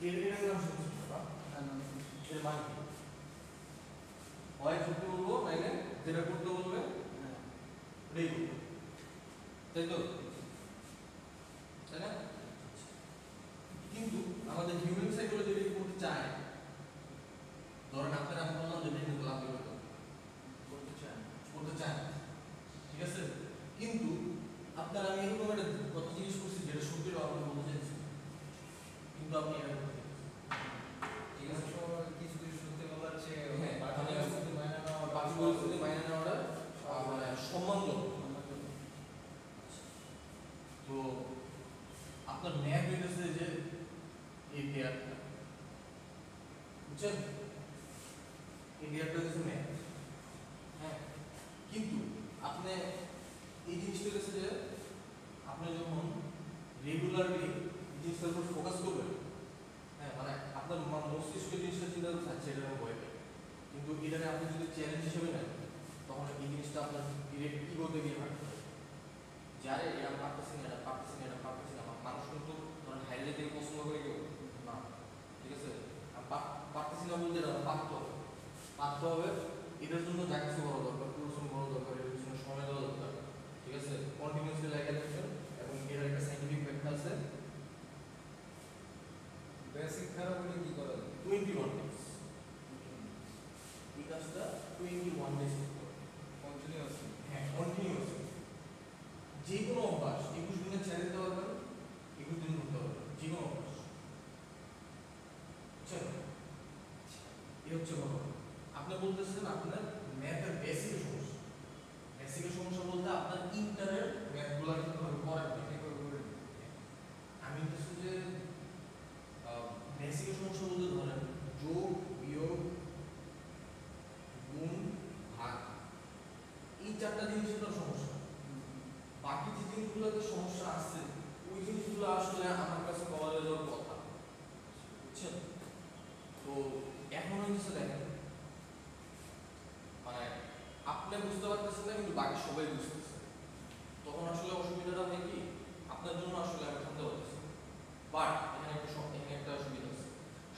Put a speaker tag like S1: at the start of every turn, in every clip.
S1: এর নাম শুনছেন না? এর মান কি? হয় যুক্তি বলবো নাইলে যেটা করতে বলবে ওটাই করবো, তাই তো? তাই না? কিন্তু আমাদের হিউম্যান সাইকোলজি যদি করতে চায়, ধরেন আপনারা আমি বললাম যেটা কিন্তু লাভ করতে চান, ঠিক আছে? কিন্তু আপনারা আমি এরকম একটা কত জিনিস করছি যেটা সত্যি আপনি বলতে চাইছেন, কিন্তু আপনি এটা করতে চাইছেন, ঠিক আছে?
S2: কিছু কিছু সত্যি বলার চেয়ে
S1: বাকি পরিস্থিতি মাইনে নেওয়াটা মানে সম্মানজনক। তো আপনার ম্যাপ হইতেছে যে এই পেয়ারটা, বুঝছেন? এই পেয়ারটা হচ্ছে ম্যাপ, হ্যাঁ। কিন্তু আপনি এই জিনিসটা হচ্ছে যে আপনি যখন রেগুলারলি জিনিসটার উপর ফোকাস করবেন, হ্যাঁ, মানে আপনার মস্তিষ্ক জিনিসটা চিন্তা করতে চাচ্ছে এটা ভয় পায়, কিন্তু এটাকে আপনি যদি চ্যালেঞ্জ হিসেবে নেন তখন এই জিনিসটা আপনার ডিরেক্ট ইগোতে গিয়ে হাঁটতে হবে, যারে এটা পারতেছি না, এটা পারতেছি না, এটা পারতেছি না। মানুষ কিন্তু ধরেন হাইলে থেকে পছন্দ করে কেউ না, ঠিক আছে? পারতেছি না বলতে এটা পারতে হবে। এটার জন্য যা কিছু করা দরকার, পরিশ্রম করা দরকার, এর পিছনে সময় দেওয়া দরকার, ঠিক আছে? কন্টিনিউসলি লেগে থাকবেন এবং এর একটা সাইন্টিফিক ব্যাখ্যা আছে।
S2: বেসিক খারাপ হলে কি করা যায়?
S1: 21 ডেজ, এই কাজটা 21 ডেজ করতে হবে
S2: কন্টিনিউয়াসলি।
S1: হ্যাঁ, কন্টিনিউয়াসলি। যে কোনো অভ্যাস 21 দিনে ছেড়ে দিতে পারবেন, 21 দিন করতে পারবেন, যে কোনো অভ্যাস, বুঝছেন? এই হচ্ছে ঘটনা। আপনি বলতেছেন আপনার ম্যাথের বেসিকের সমস্যা। বেসিকের সমস্যা বলতে আপনার ইন্টারের ম্যাথগুলো কিভাবে করেন না, কিভাবে করেন। আমি বলতেছি যে বেসিকের সমস্যা বলতে ধরেন যোগ, বিয়োগ, গুণ, ভাগ, এই চারটা জিনিসের তো সমস্যা। বাকি যে জিনিসগুলোতে সমস্যা আছে ওই জিনিসগুলো আসলে আমার কাছে কলেজে যাওয়ার কথা, বুঝছেন? তো এখন হচ্ছে দেখেন, মানে আপনি বুঝতে পারতেছেন না কিন্তু বাকি সবাই বুঝতেছে, তখন আসলে অসুবিধাটা হয় কি আপনার জন্য আসলে আমি থামতে পারতেছি। বাট এখানে একটা সুবিধা আছে।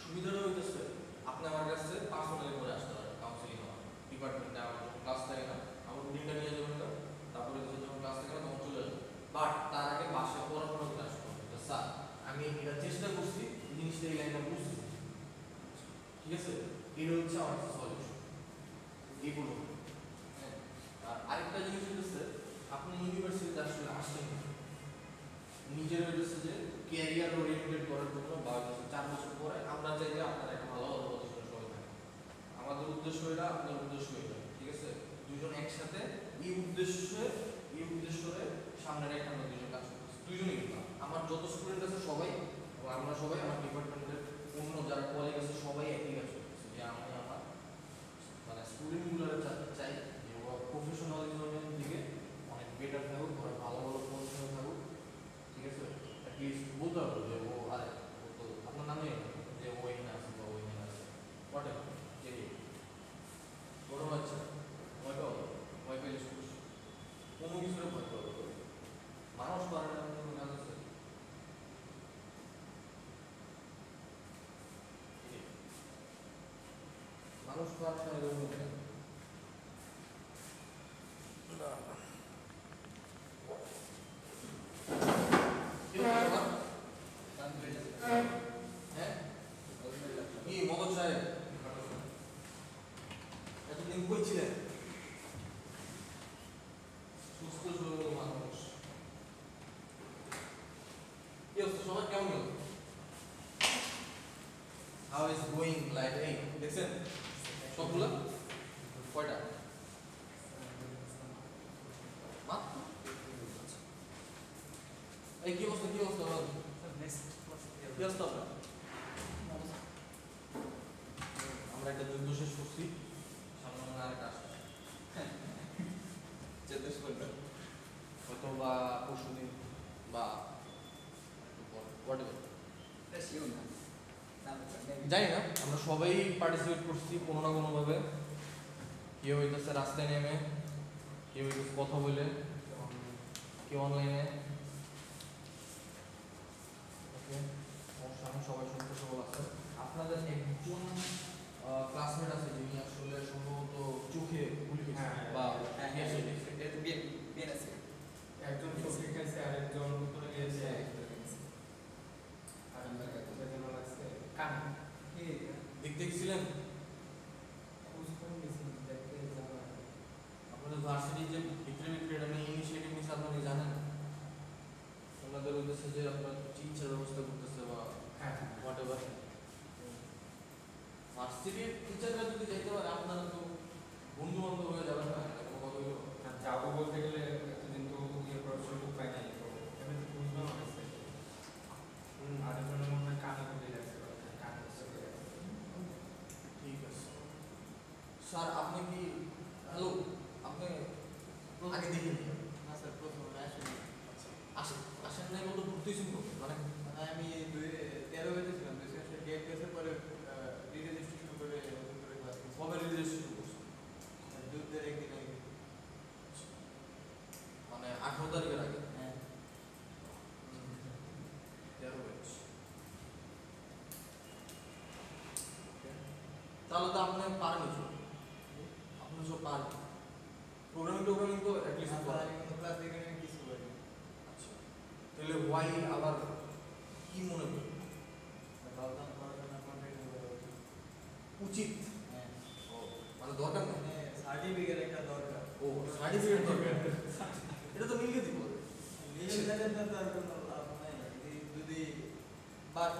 S1: সুবিধাটা হইতেছে আপনি আমার কাছে পার্সোনালি করে আসতে পারেন, কাউন্সিলিং আমার ডিপার্টমেন্টে আমার যখন ক্লাস থাকে না, আমার রুটিনটা নিয়ে যাবেন না, তারপরে যখন ক্লাস থাকে না তখন চলে যাবেন। বাট তার আগে বাসায় পড়াশোনা করে আসতে হবে। স্যার আমি এটা চেষ্টা করছি, এই জিনিসটা এই লাইনটা বুঝছি, ঠিক আছে? এটা হচ্ছে আমার সলিউশন, এই বলবো। হ্যাঁ, আর আরেকটা জিনিস হচ্ছে আপনি ইউনিভার্সিটিতে আসলে আসছেন নিজের হচ্ছে যে ক্যারিয়ার ওরিয়েন্টেড করার জন্য, বা 4 বছর পরে আমরা চাই যে আপনার একটা ভালো পজিশনে সবাই থাকে। আমাদের উদ্দেশ্য এটা, আপনার উদ্দেশ্য এটা, ঠিক আছে? দুজন একসাথে এই উদ্দেশ্যে সামনের একটা আমরা দুজন কাজ করতেছি, দুজনেই কিন্তু আমার যত স্টুডেন্ট আছে সবাই, আমরা সবাই আমার ডিপার্টমেন্টের অন্য যারা কলিগ আছে সবাই একই কাজ করতেছি, যে আমি আমার মানে স্টুডেন্টগুলো চাই যে ওরা প্রফেশনালিজমের দিকে অনেক বেটার থাকুক, ওরা ভালো ভালো পজিশনে থাকুক, ঠিক আছে? অ্যাটলিস্ট বলতে পারবো যে ও আরে ও তো আপনার নামে যে ও এখানে আছে বা ও এখানে আছে, হোয়াট এভার, যে বড় বাচ্চা ভয় পাওয়া ভয় পেলে সমস্যা, কোনো কিছুরে ভয় পাওয়া মানুষ পারে না, কোনো কাজ আছে। মানুষ পারে না এরকম না। হ্যাঁ কি মদন সাহেব এতদিন কই ছিলেন? সুস্থ সবল মানুষ, কি অবস্থা সবার, কেমন? How is going life? এই দেখছেন সবগুলা কয়টা মাত্র? এই কি অবস্থা, কি অবস্থা বল, কি অবস্থা আপনার? আমরা একটা যুদ্ধ শেষ করছি, সামনে মনে আরেকটা আসছে, চেষ্টা করবেন হয়তো বা পরশুদিন বা জানি না, আমরা সবাই পার্টিসিপেট করছি কোনো না কোনোভাবে। কেউ হইতেছে রাস্তায় নেমে, কেউ হইতেছে কথা বলে, কেউ অনলাইনে, ওকে সমস্যা সবাই সুস্থ সবল আছেন। আপনাদের একজন ক্লাসমেট আছে যিনি আসলে সম্ভবত চোখে গুলি খেয়েছে বা গ্যাস খেয়েছে।
S2: একজন চোখে খাইছে আর একজন উপরে গিয়েছে আর আমরা কাছে যেন লাগছে কান কি
S1: দেখতে গেছিলেন
S2: বুঝতে গেছি দেখতে যাওয়া
S1: আপনাদের ভার্সিটি যে ভিতরে ভিতরে এটা নিয়ে ইনিশিয়েটিভ নিচ্ছে আপনারা কি জানেন? ওনাদের উদ্দেশ্যে যে আপনার চিকিৎসার ব্যবস্থা করতেছে বা
S2: হ্যাঁ
S1: হোয়াট এভার ভার্সিটির টিচাররা যদি যাইতে পারে আপনারা তো বন্ধু বান্ধব হয়ে যাবেন না, এটা কোনো কথা হইলো?
S2: আর যাবো বলতে গেলে এতদিন তো ইয়ে করার সুযোগ পাই নাই তো এমনি তো বুঝলাম আছে আর একজনের মনে হয় কানে খুলে যাচ্ছে কানে চলে যাচ্ছে
S1: ঠিক আছে স্যার। আপনি কি হ্যালো আপনি আগে দেখে নিন।
S3: না স্যার প্রথমে আসেনি।
S1: আসেন আসেন নাই বলতে ঘুরতেই শুনবো মানে
S3: মানে আমি 13 ছিলাম 2 সেমিস্টার গ্যাপ গেছে পরে রিরেজিস্ট্রেশন করে নতুন করে ক্লাস নিয়েছি।
S1: কবে রেজিস্ট্রেশন করছেন?
S3: যুদ্ধের একদিন আগে।
S1: মানে 18 তারিখের আগে।
S3: হ্যাঁ
S1: 13 ব্যাচ। তাহলে তো আপনি পারেন কিছু, আপনি সব পারেন প্রোগ্রামিং তো অ্যাটলিস্ট
S3: স্যার আমি কোনো ক্লাস এখানে কিছু করিনি।
S1: আচ্ছা তাহলে ওয়াই আবার কি মনে করেন
S3: ভাবলাম পড়াশোনা কন্টিনিউ করা উচিত।
S1: উচিত?
S3: হ্যাঁ
S1: ও মানে দরকার নেই।
S3: মানে সার্টিফিকেট একটা দরকার।
S1: ও সার্টিফিকেট দরকার, এটা তো মিলিয়ে দিব।
S3: নিজের কাছে তো তার কোনো লাভ নাই। যদি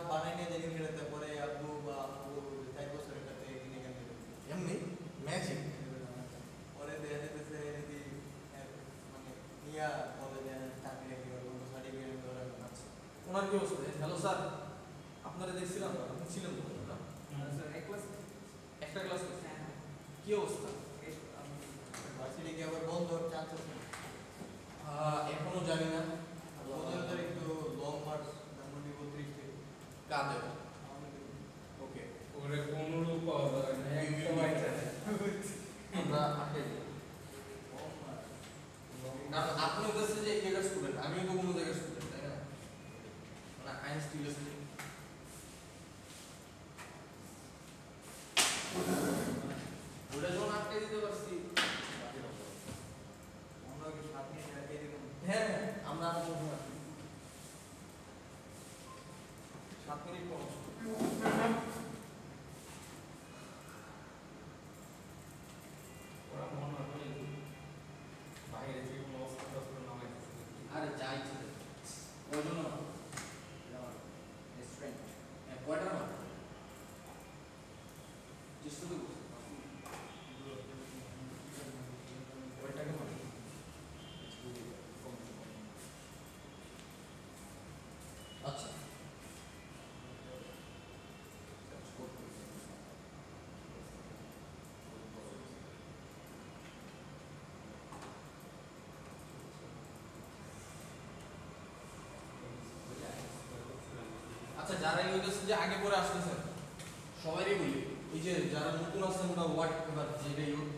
S3: বানাই নিয়ে দেখে ফেরাতে পরে আব্বু বা আব্বু 4 বছর এটাতে কিনে কেন দেবে?
S1: এমনি ম্যাজিক।
S3: পরে দেখা যেতেছে যদি মানে নিয়া বলে যে চাকরি রাখি বা কোনো সার্টিফিকেট ধরা গেল।
S1: আচ্ছা ওনার কি অবস্থা? হ্যালো স্যার, আপনারা দেখছিলাম আপনি ছিলেন তো না?
S2: স্যার এক ক্লাস
S1: একটা ক্লাস কি অবস্থা?
S3: ভার্সিটি কি আবার বন্ধ হওয়ার চান্স আছে?
S1: এখনো জানি না।
S3: 15 তারিখ তো লং মার্চ ধানমন্ডি 32 থেকে।
S1: কাদের?
S3: আমাদের
S1: ওকে
S2: ওরে কোনরূপ পাওয়া যায় না একটা বাইরে
S1: আমরা আটকে যাই।
S3: লং মার্চ
S1: কারণ আপনি হচ্ছে যে এই জায়গার স্টুডেন্ট, আমিও তো কোনো জায়গার স্টুডেন্ট, তাই না? মানে আইন স্টিল ওটা যখন আটকে দিতে পারছি
S3: আমরা কি 7 মিনিট আগে দিলাম।
S1: হ্যাঁ আমরা আর কোনো সময় আসি 7 মিনিট কম।
S2: ওরা মনে হয় বাইরে যে কোনো অবস্থা টস্ত নামাইতেছে
S1: আরে যাই ছিল ওই জন্য না।
S3: রেস্টুরেন্ট
S1: কয়টা না চেষ্টা তো করছি ওইটাকে মানে আচ্ছা আচ্ছা যারা এই হইতেছে যে আগে পরে আসতেছেন সবারই বলি এই যে যারা নতুন আছেন বা হোয়াট এভার যেটাই হোক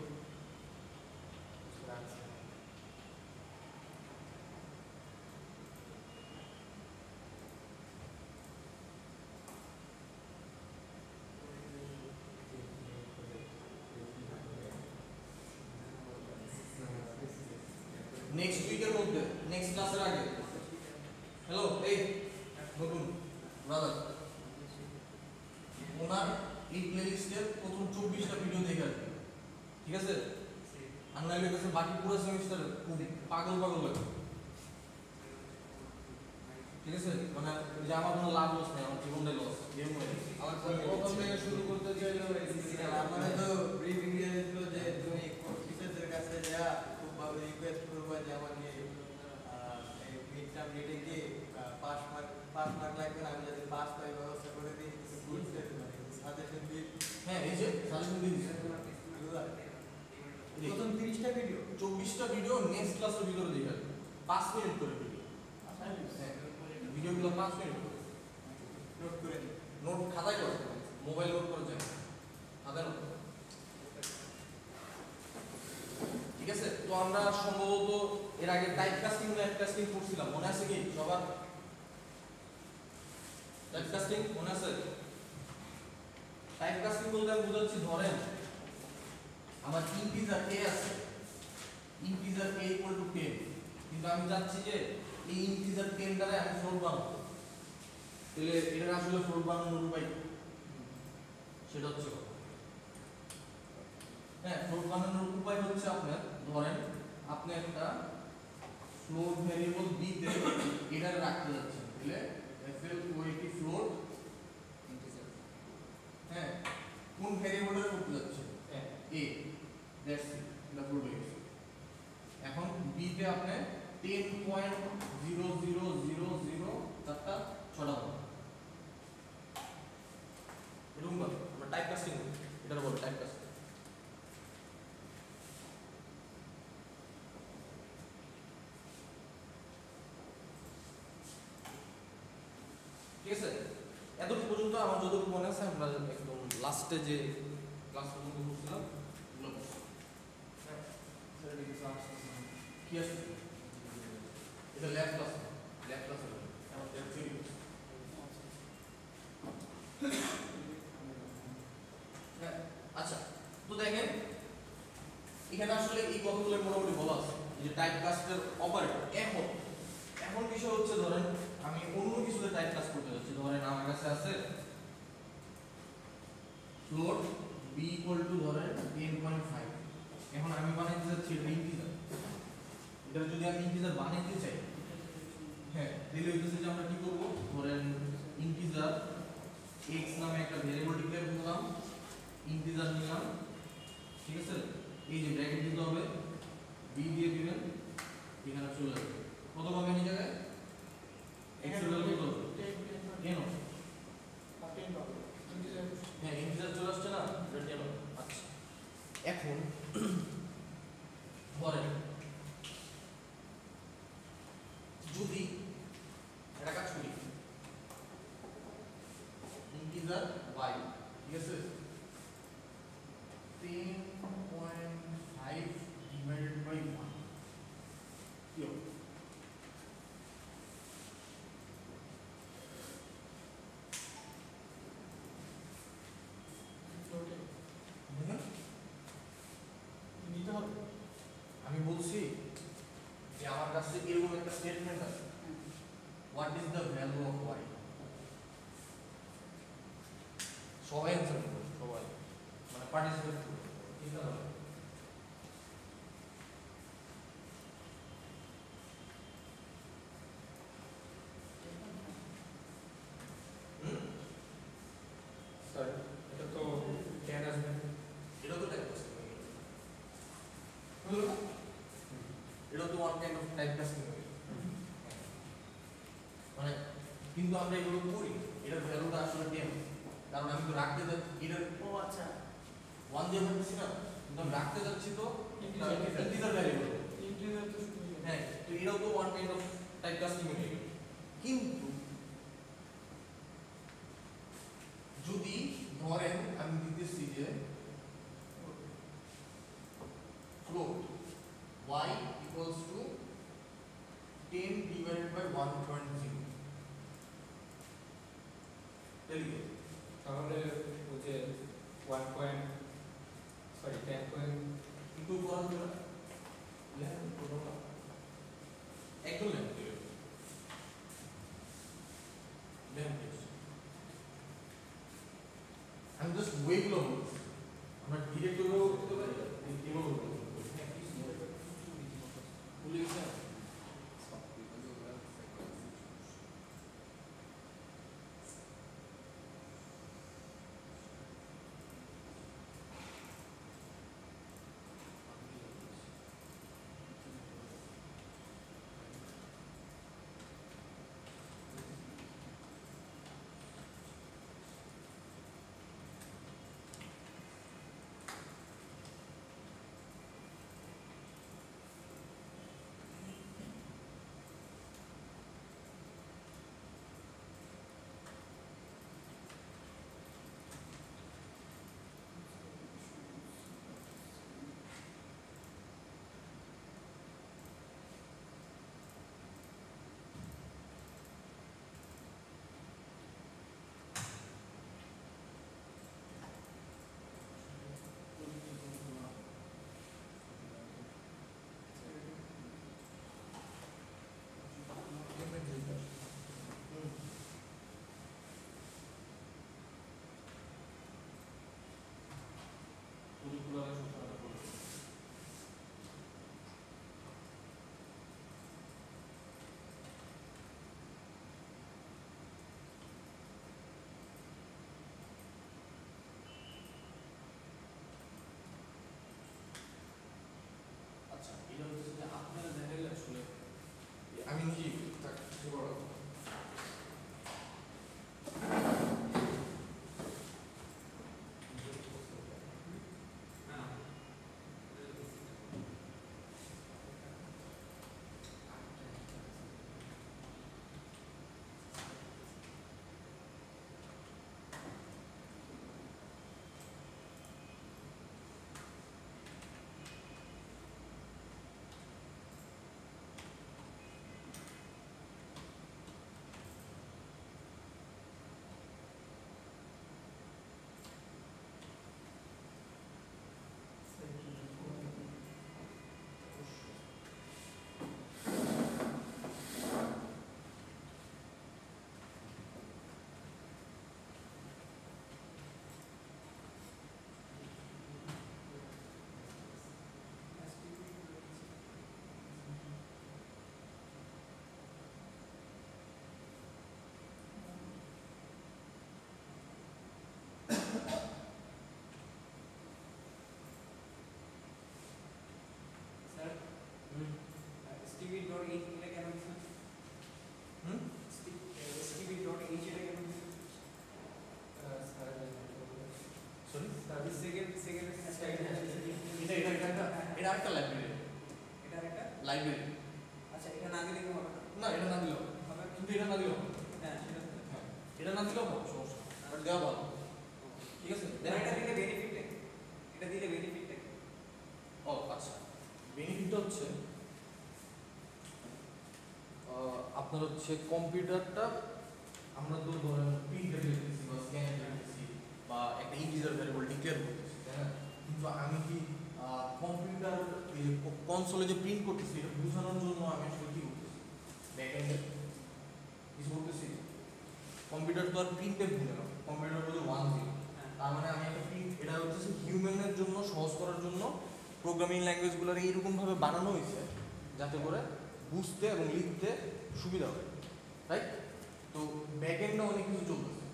S1: নেক্সট উইকের মধ্যে নেক্সট ক্লাসের আগে। হ্যালো এই নতুন ব্রাদার ওনার এই প্লেলিস্টের প্রথম 24টা ভিডিও দেখে আসবে, ঠিক আছে? আর নাইলে কাছে বাকি পুরো সেমিস্টার খুব পাগল পাগল লাগে, ঠিক আছে? মানে যে আমার কোনো লাভ লস নেই, আমার জীবনটাই লস। গেম হয়ে
S2: আমার প্রথম থেকে শুরু করতে চাইলেও
S3: আমাদের তো ব্রিফিং দিয়ে দিয়েছিল যে তুমি টিচারদের কাছে যা খুব ভালো রিকোয়েস্ট করবে যে আমাকে এই মিড টার্ম রেটে গিয়ে পাস মার্ক লাগবে না, আমি যদি পাস পাই ব্যবস্থা করে দিই কিছু গুড মানে সাজেশন দিই।
S1: হ্যাঁ এই যে সাজেশন দিয়ে দিচ্ছে
S3: প্রথম 30টা ভিডিও
S1: 24টা ভিডিও নেক্সট ক্লাসের ভিতরে দেখে আসবে 5 মিনিট করে ভিডিও। হ্যাঁ ভিডিওগুলো 5 মিনিট করে
S3: নোট করে দিই।
S1: নোট খাতায় করে মোবাইল নোট করে যায় খাতায় নোট করে। ঠিক আছে তো আমরা সম্ভবত এর আগে টাইপ কাস্টিং না টাইপ কাস্টিং করছিলাম, মনে আছে কি সবার? টাইপ কাস্টিং মনে আছে? টাইপ কাস্টিং বলতে আমি বুঝাচ্ছি, ধরেন আমার ইন্টিজার a আছে, ইন্টিজার a ইকুয়াল টু 10, কিন্তু আমি চাচ্ছি যে এই ইন্টিজার 10 দ্বারা আমি ফ্লোট বানাবো, তাহলে এটা আসলে ফ্লোট বানানোর উপায় কি? সেটা হচ্ছে কথা। হ্যাঁ, ফ্লোট বানানোর উপায় হচ্ছে আপনার, ধরেন আপনি একটা ফ্লোট ভ্যারিয়েবল b তে এটা রাখতে যাচ্ছেন, তাহলে fl ওইটি ফ্লোট
S2: ইন্টিজার
S1: হ্যাঁ কোন ভ্যারিয়েবলের করতে যাচ্ছেন? a, দ্যাটস ইট, এটা ফ্লোট হয়ে গেছে। এখন b তে আপনি 10.0000 তারটা ছড়া হবে এরকম ভাবে আমরা টাইপ কাস্টিং করি, এটার বলে টাইপ কাস্টিং। ঠিক আছে, এতটুকু পর্যন্ত আমার যতটুকু মনে আছে আমরা একদম লাস্টে যে ক্লাস পর্যন্ত করছিলাম ওগুলো করছি। হ্যাঁ, স্যার এটা কিছু আসছে না। কি আসছে? এটা ল্যাব ক্লাস, ল্যাব ক্লাস হবে আমার ল্যাব থিওরি। হ্যাঁ, আচ্ছা, তো দেখেন এখানে আসলে এই কথাগুলো মোটামুটি বলা আছে যে টাইপ কাস্টের অপারেটর। এখন এখন বিষয় হচ্ছে, ধরেন আমি অন্য কিছুতে টাইপ কাস্ট করতে যাচ্ছি, ধরেন আমার কাছে আছে ফ্লোট b ইকুয়াল টু ধরেন 10.5, এখন আমি বানাইতে যাচ্ছি এটা ইন্টিজার। এটা যদি আমি ইন্টিজার বানাইতে চাই, হ্যাঁ, তাহলে হইতেছে যে আমরা কি করব, ধরেন ইন্টিজার x নামে একটা ভেরিয়েবল ডিক্লেয়ার করলাম, ইন্টিজার নিলাম, ঠিক আছে, এই যে ব্র্যাকেট দিতে হবে, b দিয়ে দিবেন, এখানে চলে যাবে কত পাবেন এই জায়গায় x এর ভ্যালু কত হবে 10 হবে। হ্যাঁ, ইন্টিজার চলে আসছে না, এটা 10 হবে। আচ্ছা, এখন ধরেন যদি এটা কাজ করি ইন্টিজার y, ঠিক আছে, 10.5 ডিভাইডেড বাই 1 কি হবে? আমি বলছি যে আমার কাছে এরকম একটা স্টেটমেন্ট আছে, what is the value of y, সবাই অ্যান্সার করবে, সবাই মানে পার্টিসিপেট করবে, ঠিক আছে?
S2: স্যার এটা তো 10 আসবে।
S1: এটা তো টাইপ কাস্টিং হলো না, এটা তো one kind of type casting হলো, মানে কিন্তু আমরা এগুলো করি, এটার ভ্যালুটা আসলে 10, কারণ আমি তো রাখতে যাচ্ছি এটার
S3: আচ্ছা
S1: 1 দিয়ে ভাঙছি না, কিন্তু আমি রাখতে যাচ্ছি তো ইন্টিজার ভ্যারিয়েবল। হ্যাঁ, তো এটাও তো one kind of type casting হয়ে গেল। কিন্তু যদি ধরেন আমি দিতেছি যে float y equals to 10 divided by 1.0, তাহলে
S2: তাহলে ওই যে 1 পয়েন্ট সরি 10 পয়েন্ট
S1: কিন্তু করা যাবে না, লেখা করব না, একদম লেখা দিও লেখা। আমি জাস্ট ওয়েগুলো বলছি, আমরা ডিরেক্ট ওয়েও করতে পারি, এগুলো করতে পারি। ভুলে গেছি আমি। এটা একটা লাইব্রেরি লাইব্রেরি না এটা না দিলেও কিন্তু এটা না দিলেও হ্যাঁ এটা না দিলেও হবে সমস্যা বাট দেওয়া ভালো ঠিক আছে ও আচ্ছা বেনিফিটটা হচ্ছে আপনার হচ্ছে কম্পিউটারটা আমরা তো ধরেন প্রিন্টে লিখতেছি বা স্ক্যানে লিখতেছি বা একটা ইন্টিজার ভ্যারিয়েবল ডিক্লেয়ার করতেছি তাই না কিন্তু আমি কি কম্পিউটার কনসোলে যে প্রিন্ট করতেছি এটা বোঝানোর জন্য আমি আসলে কি করতেছি ব্যাকএন্ডে কিছু করতেছি কম্পিউটার তো আর প্রিন্টে বুঝে না কম্পিউটার বলে 1 0 তার মানে আমি একটা প্রিন্ট এটা হচ্ছে হিউম্যানের জন্য সহজ করার জন্য প্রোগ্রামিং ল্যাঙ্গুয়েজগুলোর এইরকমভাবে বানানো হয়েছে যাতে করে বুঝতে এবং লিখতে সুবিধা হয় রাইট তো ব্যাকএন্ডে অনেক কিছু চলতেছে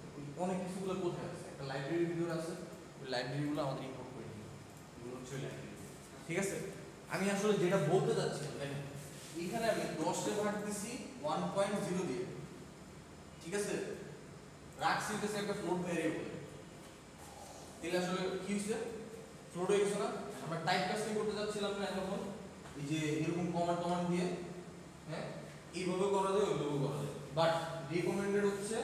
S1: অনেক কিছুগুলো কোথায় আছে একটা লাইব্রেরির ভিতরে আছে ওই লাইব্রেরিগুলো আমাদের ইম্পোর্ট করে নিতে এগুলো হচ্ছে লাইব্রেরি ঠিক আছে আমি আসলে যেটা বলতে চাচ্ছি দেখেন এখানে আমি 10 ভাগ দিছি 1.0 দিয়ে ঠিক আছে রাখছি হচ্ছে একটা ফ্লোট ভ্যারিয়েবল তাহলে আসলে কি হইছে ফ্লোট হয়ে গেছে না আমরা টাইপ কাস্টিং করতে যাচ্ছিলাম না এখন এই যে এরকম কমান্ড দিয়ে হ্যাঁ এইভাবে করা যায় ওইভাবে করা যায় বাট রিকমেন্ডেড হচ্ছে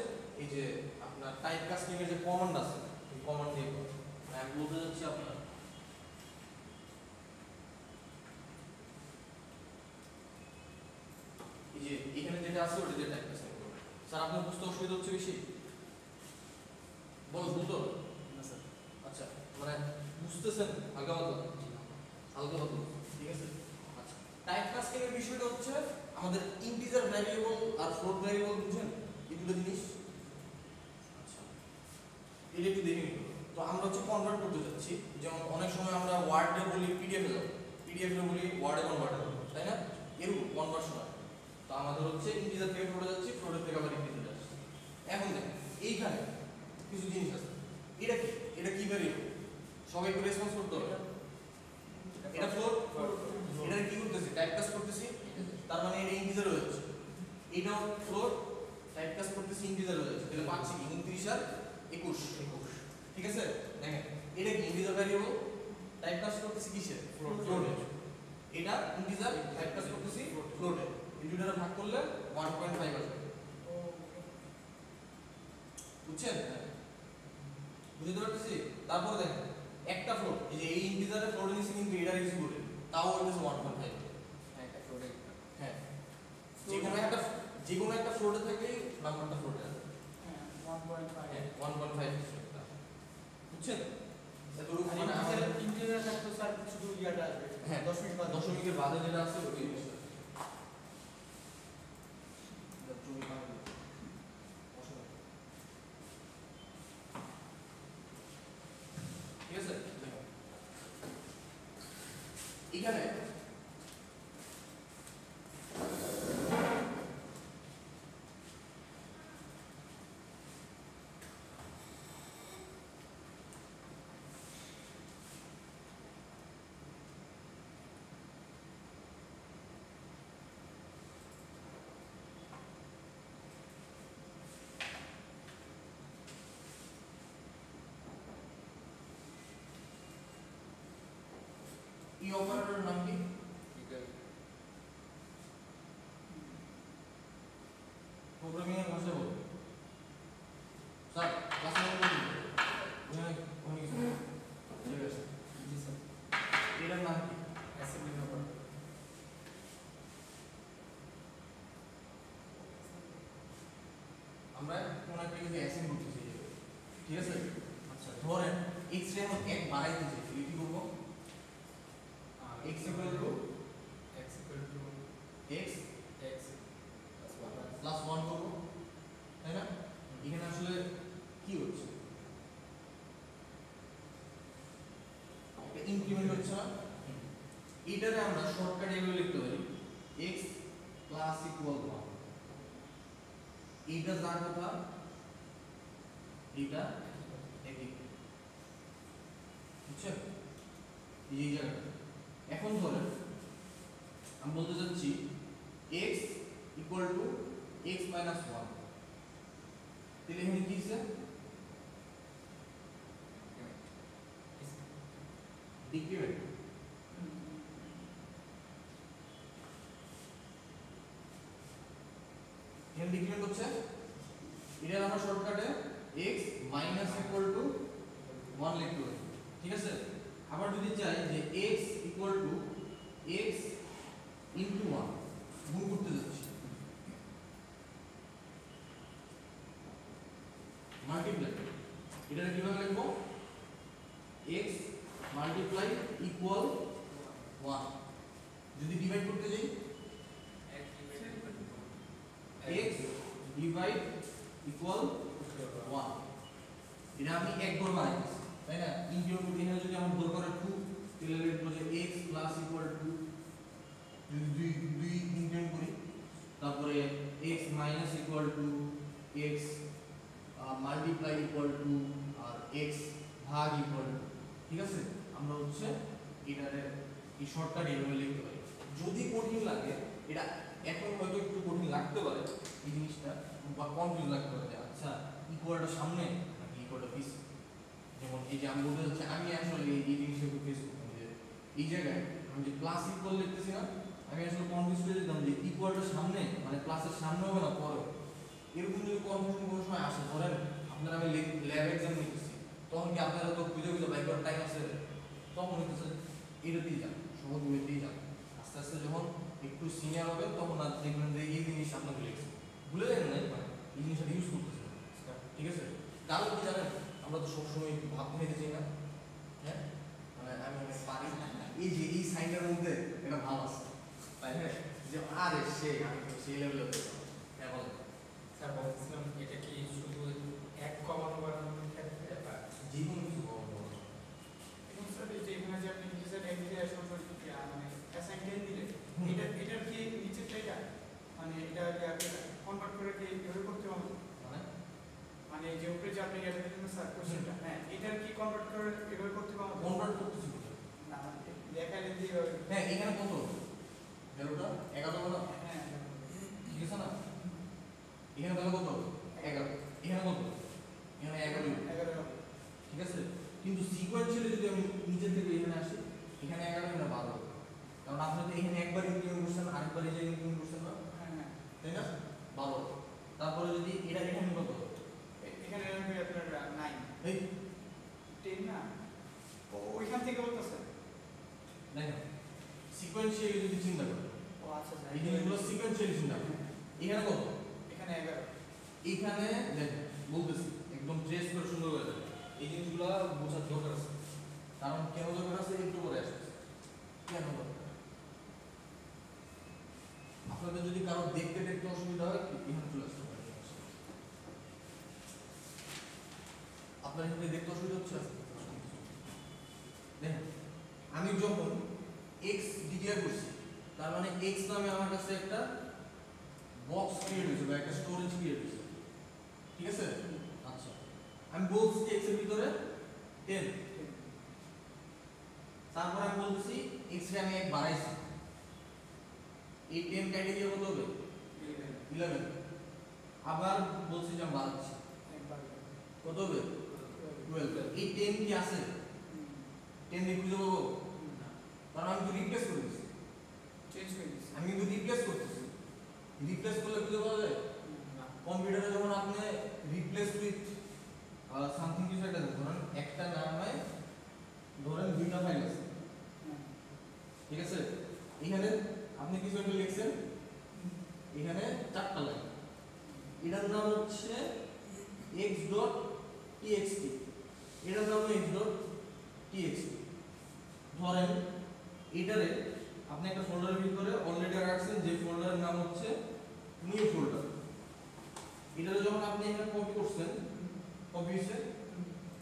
S1: এই যে আপনার টাইপ কাস্টিং এর যে কমান্ড আছে এই কমান্ড দিয়ে করা আমি বলতে যাচ্ছি আপনার এই যে এখানে যেটা আছে ওটা দিয়ে টাইপ কাস্টিং করব স্যার আপনার বুঝতে অসুবিধা হচ্ছে বেশি বল বুঝতো
S2: না স্যার
S1: আচ্ছা মানে বুঝতেছেন হালকা পাতলা ঠিক আছে আচ্ছা টাইপ কাস্টিং এর বিষয়টা হচ্ছে আমাদের ইন্টিজার ভ্যারিয়েবল আর ফ্লোট ভ্যারিয়েবল বুঝেন এই দুটো জিনিস আচ্ছা এটা একটু দেখে নিন তো আমরা হচ্ছে কনভার্ট করতে যাচ্ছি যেমন অনেক সময় আমরা ওয়ার্ডে বলি পিডিএফে যাব পিডিএফে বলি ওয়ার্ডে কনভার্ট করব তাই না এরকম কনভার্সন হয় তো আমাদের হচ্ছে ইন্টিজার থেকে ফ্লোটে যাচ্ছি ফ্লোটের থেকে আবার ইন্টিজারে আসছি এখন দেখেন এইখানে কিছু জিনিস আছে এটা কি ভ্যারিয়েবল সবাই একটু রেসপন্স করতে হবে এটা ফ্লোট এটা কি করতেছি টাইপ কাস্ট করতেছি তার মানে এটা ইন্টিজার হয়ে যাচ্ছে এটাও ফ্লোট টাইপ কাস্ট করতেছি ইন্টিজার হয়ে যাচ্ছে তাহলে পাচ্ছি কি 29 আর 21 ঠিক আছে দেখেন এটা কি ইন্টিজার ভ্যারিয়েবল টাইপ কাস্ট করতেছি কিসে ফ্লোটে এটা ইন্টিজার টাইপ কাস্ট করতেছি ফ্লোটে এই দুটোরে ভাগ করলে 1.5 আসবে বুঝছেন বুঝতে পারতেছি তারপরে দেখেন একটা ফ্লোট এই যে এই ইন্টিজারে ফ্লোট নিছি কিন্তু এটা কিছু করে তাও হইতেছে 1.5
S2: একটা ফ্লোটে
S1: হ্যাঁ যে কোনো একটা ফ্লোটে থাকলেই নাম্বারটা ফ্লোটে আসবে 1.5 বুঝছেন এতটুকু মানে আমাদের
S3: ইন্টিজার থাকতো স্যার শুধু ইয়াটা আসবে
S1: হ্যাঁ 10 বাদ দশমিকের বাদে যেটা আছে ওই জিনিসটা ঠিক আছে এখানে এই অপারেটরের নাম কি প্রোগ্রামিং এর ভাষা বল স্যার ক্লাসে বলুন কোন কিছু ঠিক আছে
S2: জি স্যার
S1: এটার নাম কি
S2: অ্যাসেম্বলি নাম্বার
S1: আমরা কোন একটা কিছু অ্যাসাইন করতেছি ঠিক আছে আচ্ছা ধরেন x রে আমরা এক বানাইতেছি কি করব x equal to
S2: x equal to
S1: x
S2: x
S1: plus 1 করব তাই না এখানে আসলে কি হচ্ছে একটা ইনক্রিমেন্ট হচ্ছে না এটারে আমরা শর্টকাট এভাবে লিখতে পারি x plus equal 1 এইটা যার কথা এটা একই বুঝছেন এই জায়গাটা এখন ধরেন আমি বলতে যাচ্ছি x equal to x minus 1 তাহলে এখানে কি আছে
S2: x
S1: ডিক্রিমেন্ট এখানে ডিক্রিমেন্ট হচ্ছে এটা আমরা শর্টকাটে x মাইনাস ইকুয়াল টু 1 লিখতে পারি ঠিক আছে আবার যদি চাই যে x equal to x into 1 গুণ করতে যাচ্ছি মাল্টিপ্লাই এটা কিভাবে লিখবো x মাল্টিপ্লাই ইকুয়াল 1 যদি ডিভাইড করতে যাই x ডিভাইড ইকুয়াল 1 এটা আমি এক ঘর বানাইছি তাই না ইনটিউর এখানে যদি আমার দরকার হয় 2 তাহলে লিখবো যে x প্লাস ইকুয়াল টু যদি দুই ইনটিউর করি তারপরে x minus equal to x multiply equal to আর x ভাগ ইকুয়াল টু ঠিক আছে আমরা হচ্ছে এটারে এই শর্টকাট এইভাবে লিখতে পারি যদি কঠিন লাগে এটা এখন হয়তো একটু কঠিন লাগতে পারে এই জিনিসটা বা কনফিউজ লাগতে পারে যে আচ্ছা ইকুয়ালটা সামনে নাকি ইকুয়ালটা পিছে যেমন এই যে আমি বলতে যাচ্ছি আমি আসলে এই জিনিসটা একটু ফেস করতাম যে এই জায়গায় আমি যে প্লাস ইকুয়াল লিখতেছি না আমি আসলে কনফিউজ হয়ে যেতাম যে ইকুয়ালটা সামনে মানে প্লাসের সামনে হবে না পরে এরকম যদি কনফিউশন কোনো সময় আসে ধরেন আপনারা আমি ল্যাব এক্সাম নিতেছি তখন কি আপনারা তো খুঁজে খুঁজে বাইক করার টাইম আছে তখন হইতেছে এটাতেই যান সহজ ওয়েতেই যান আস্তে আস্তে যখন একটু সিনিয়র হবে তখন আর দেখবেন যে এই জিনিস আপনাকে লেগেছে ভুলে যাবেন না মানে এই জিনিসটা ইউজ করতেছে ঠিক আছে কারণ কি জানেন আমরা তো সবসময় একটু ভাব নিতে চাই না হ্যাঁ মানে আমি অনেক পারি এই যে এই সাইডের মধ্যে একটা ভাব আছে তাই হ্যাঁ যে আরে সে আমি তো সেই লেভেলে হ্যাঁ বলেন
S2: স্যার বলছিলাম এটা কি শুধু এক কমানো বাড়ানোর ক্ষেত্রে বা
S1: জীবন কিছু বলবো
S4: এবং স্যার এই যে এখানে যে আপনি লিখেছেন এমডিআই আসলে মানে অ্যাসাইনমেন্ট দিলে এটার কি নিচের এটা মানে এটা আপনি কনভার্ট করে কি এভাবে করতে হবে
S1: মানে
S4: মানে যে উপরে যে আপনি এটা দিলেন স্যার কোশ্চেনটা হ্যাঁ এটার কি কনভার্ট করে এভাবে করতে হবে
S1: কনভার্ট করতেছি
S4: না দেখাইলে দিয়ে
S1: হ্যাঁ এখানে কত 11টা 11 না
S4: হ্যাঁ
S1: ঠিক আছে না এখানে তাহলে কত 11 এখানে কত এখানে 11
S4: 11
S1: ঠিক আছে কিন্তু সিকোয়েন্সিয়ালি যদি আমি নিচে থেকে এখানে আসি এখানে 11 এখানে 12 কারণ আপনি তো এখানে একবার ইনক্লুড করছেন আরেকবার এই যে ইনক্লুড করছেন না
S4: হ্যাঁ হ্যাঁ
S1: তাই না 12 তারপরে যদি এটা এখানে কত
S4: এখানে রাখবে আপনার 9
S1: এই
S4: 10 না ওইখান থেকে বলতেছেন
S1: দেখেন সিকোয়েন্সিয়ালি যদি চিন্তা করেন
S4: ও আচ্ছা আচ্ছা
S1: এই জিনিসগুলো সিকোয়েন্সিয়ালি চিন্তা করেন এখানে কত
S4: এখানে 11
S1: এখানে দেখেন বলতেছি একদম ট্রেস করে সুন্দর হয়ে যাবে এই জিনিসগুলো বোঝার দরকার আছে কারণ কেন দরকার আছে একটু পরে আসছে কেন দরকার আপনাদের যদি কারো দেখতে দেখতে অসুবিধা হয় এখানে চলে আসতে পারে আপনার এখানে দেখতে অসুবিধা হচ্ছে দেখেন আমি যখন x ডিক্লেয়ার করছি তার মানে x নামে আমার কাছে একটা বক্স ক্রিয়েট হয়েছে বা একটা স্টোরেজ ক্রিয়েট হয়েছে ঠিক আছে আচ্ছা আমি বলছি x এর ভিতরে 10 তারপর আমি বলতেছি x কে আমি এক বাড়াইছি এই 10 কাটে দিয়ে কত হবে 11 আবার বলছি যে আমি বাড়াচ্ছি কত হবে 12 এই 10 কি আছে 10 দিয়ে খুঁজে পাবো কারণ আমি তো রিপ্লেস করে দিচ্ছি
S4: চেঞ্জ করে দিচ্ছি
S1: আমি কিন্তু রিপ্লেস করতেছি রিপ্লেস করলে খুঁজে পাওয়া যায় কম্পিউটারে যখন আপনি রিপ্লেস উইথ সামথিং কিছু একটা দেন ধরেন একটা নামে ধরেন দুইটা ফাইল আছে ঠিক আছে এখানে আপনি কিছু একটা লিখছেন এখানে চারটা লাইন এটার নাম হচ্ছে x.txt এটার নাম x.txt ধরেন এটারে আপনি একটা ফোল্ডারের ভিতরে অলরেডি রাখছেন যে ফোল্ডারের নাম হচ্ছে নিউ ফোল্ডার এটারে যখন আপনি এখানে কপি করছেন কপি হইছে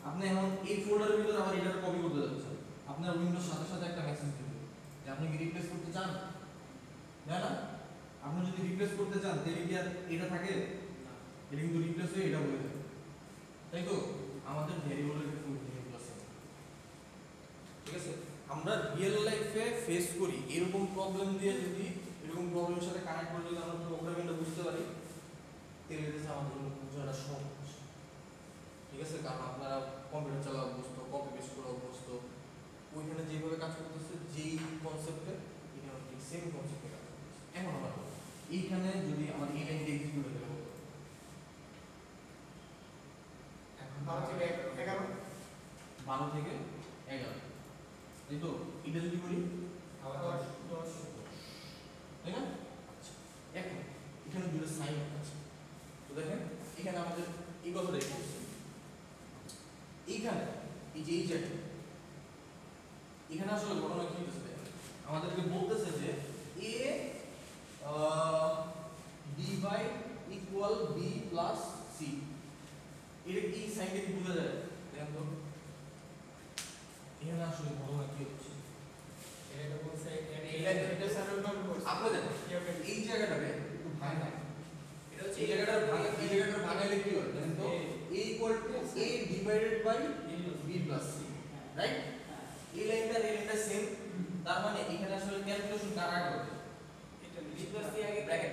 S1: আপনি এখন এই ফোল্ডারের ভিতরে আবার এটারে কপি করতে যাচ্ছেন আপনার উইন্ডোর সাথে সাথে একটা মেসেজ দিবে যে আপনি কি রিপ্লেস করতে চান না আপনি যদি রিপ্লেস করতে চান তাহলে কি আর এটা থাকে এটা কিন্তু রিপ্লেস হয়ে এটা বলে দেবে তাই তো আমাদের ভেরিয়েবলের ফুল ভেরিয়েবল আছে ঠিক আছে আমরা রিয়েল লাইফে ফেস করি এরকম প্রবলেম দিয়ে যদি এরকম প্রবলেমের সাথে কানেক্ট করে যদি আমরা প্রোগ্রামিংটা বুঝতে পারি তাহলে এটা আমাদের জন্য বোঝাটা সহজ ঠিক আছে কারণ আপনারা কম্পিউটার চালা অভ্যস্ত কপি পেস্ট করা অভ্যস্ত ওইখানে যেভাবে কাজ করতেছে যেই কনসেপ্টে এখানে ঠিক সেম কনসেপ্টে কাজ করতেছে। এখন আমরা এইখানে যদি আমার এই লাইনটা এক্সিকিউট হয়ে গেল
S2: এখন
S4: 12 থেকে 11
S1: 12 থেকে 11, এই তো এটা যদি করি
S2: আবার
S4: 10
S1: তাই না? আচ্ছা, এখন এখানে দুটো সাইন আছে, তো দেখেন এখানে আমাদের এই কথাটা করছে, এইখানে এই যে এই জায়গায় এখানে আসলে ঘটনা কি হচ্ছে দেখেন, আমাদেরকে বলতেছে যে a b by equal b plus c, এটা কি সাইনটা কি বোঝা যায় দেখেন তো, এখানে আসলে ঘটনা কি হচ্ছে
S2: এটা বলছে
S4: এটা স্যার ওইভাবে করছে
S1: আপনি দেখেন এই জায়গাটাকে একটু ভাঙা,
S2: এটা হচ্ছে
S1: এই জায়গাটা ভাঙা, এই জায়গাটা ভাঙাইলে কি হয় দেখেন তো, a equal to a divided by b plus c, right? এই লাইনটা সেম, তার মানে এখানে আসলে ক্যালকুলেশন কার আগে হবে,
S4: এটা
S2: b প্লাস c আগে ব্র্যাকেট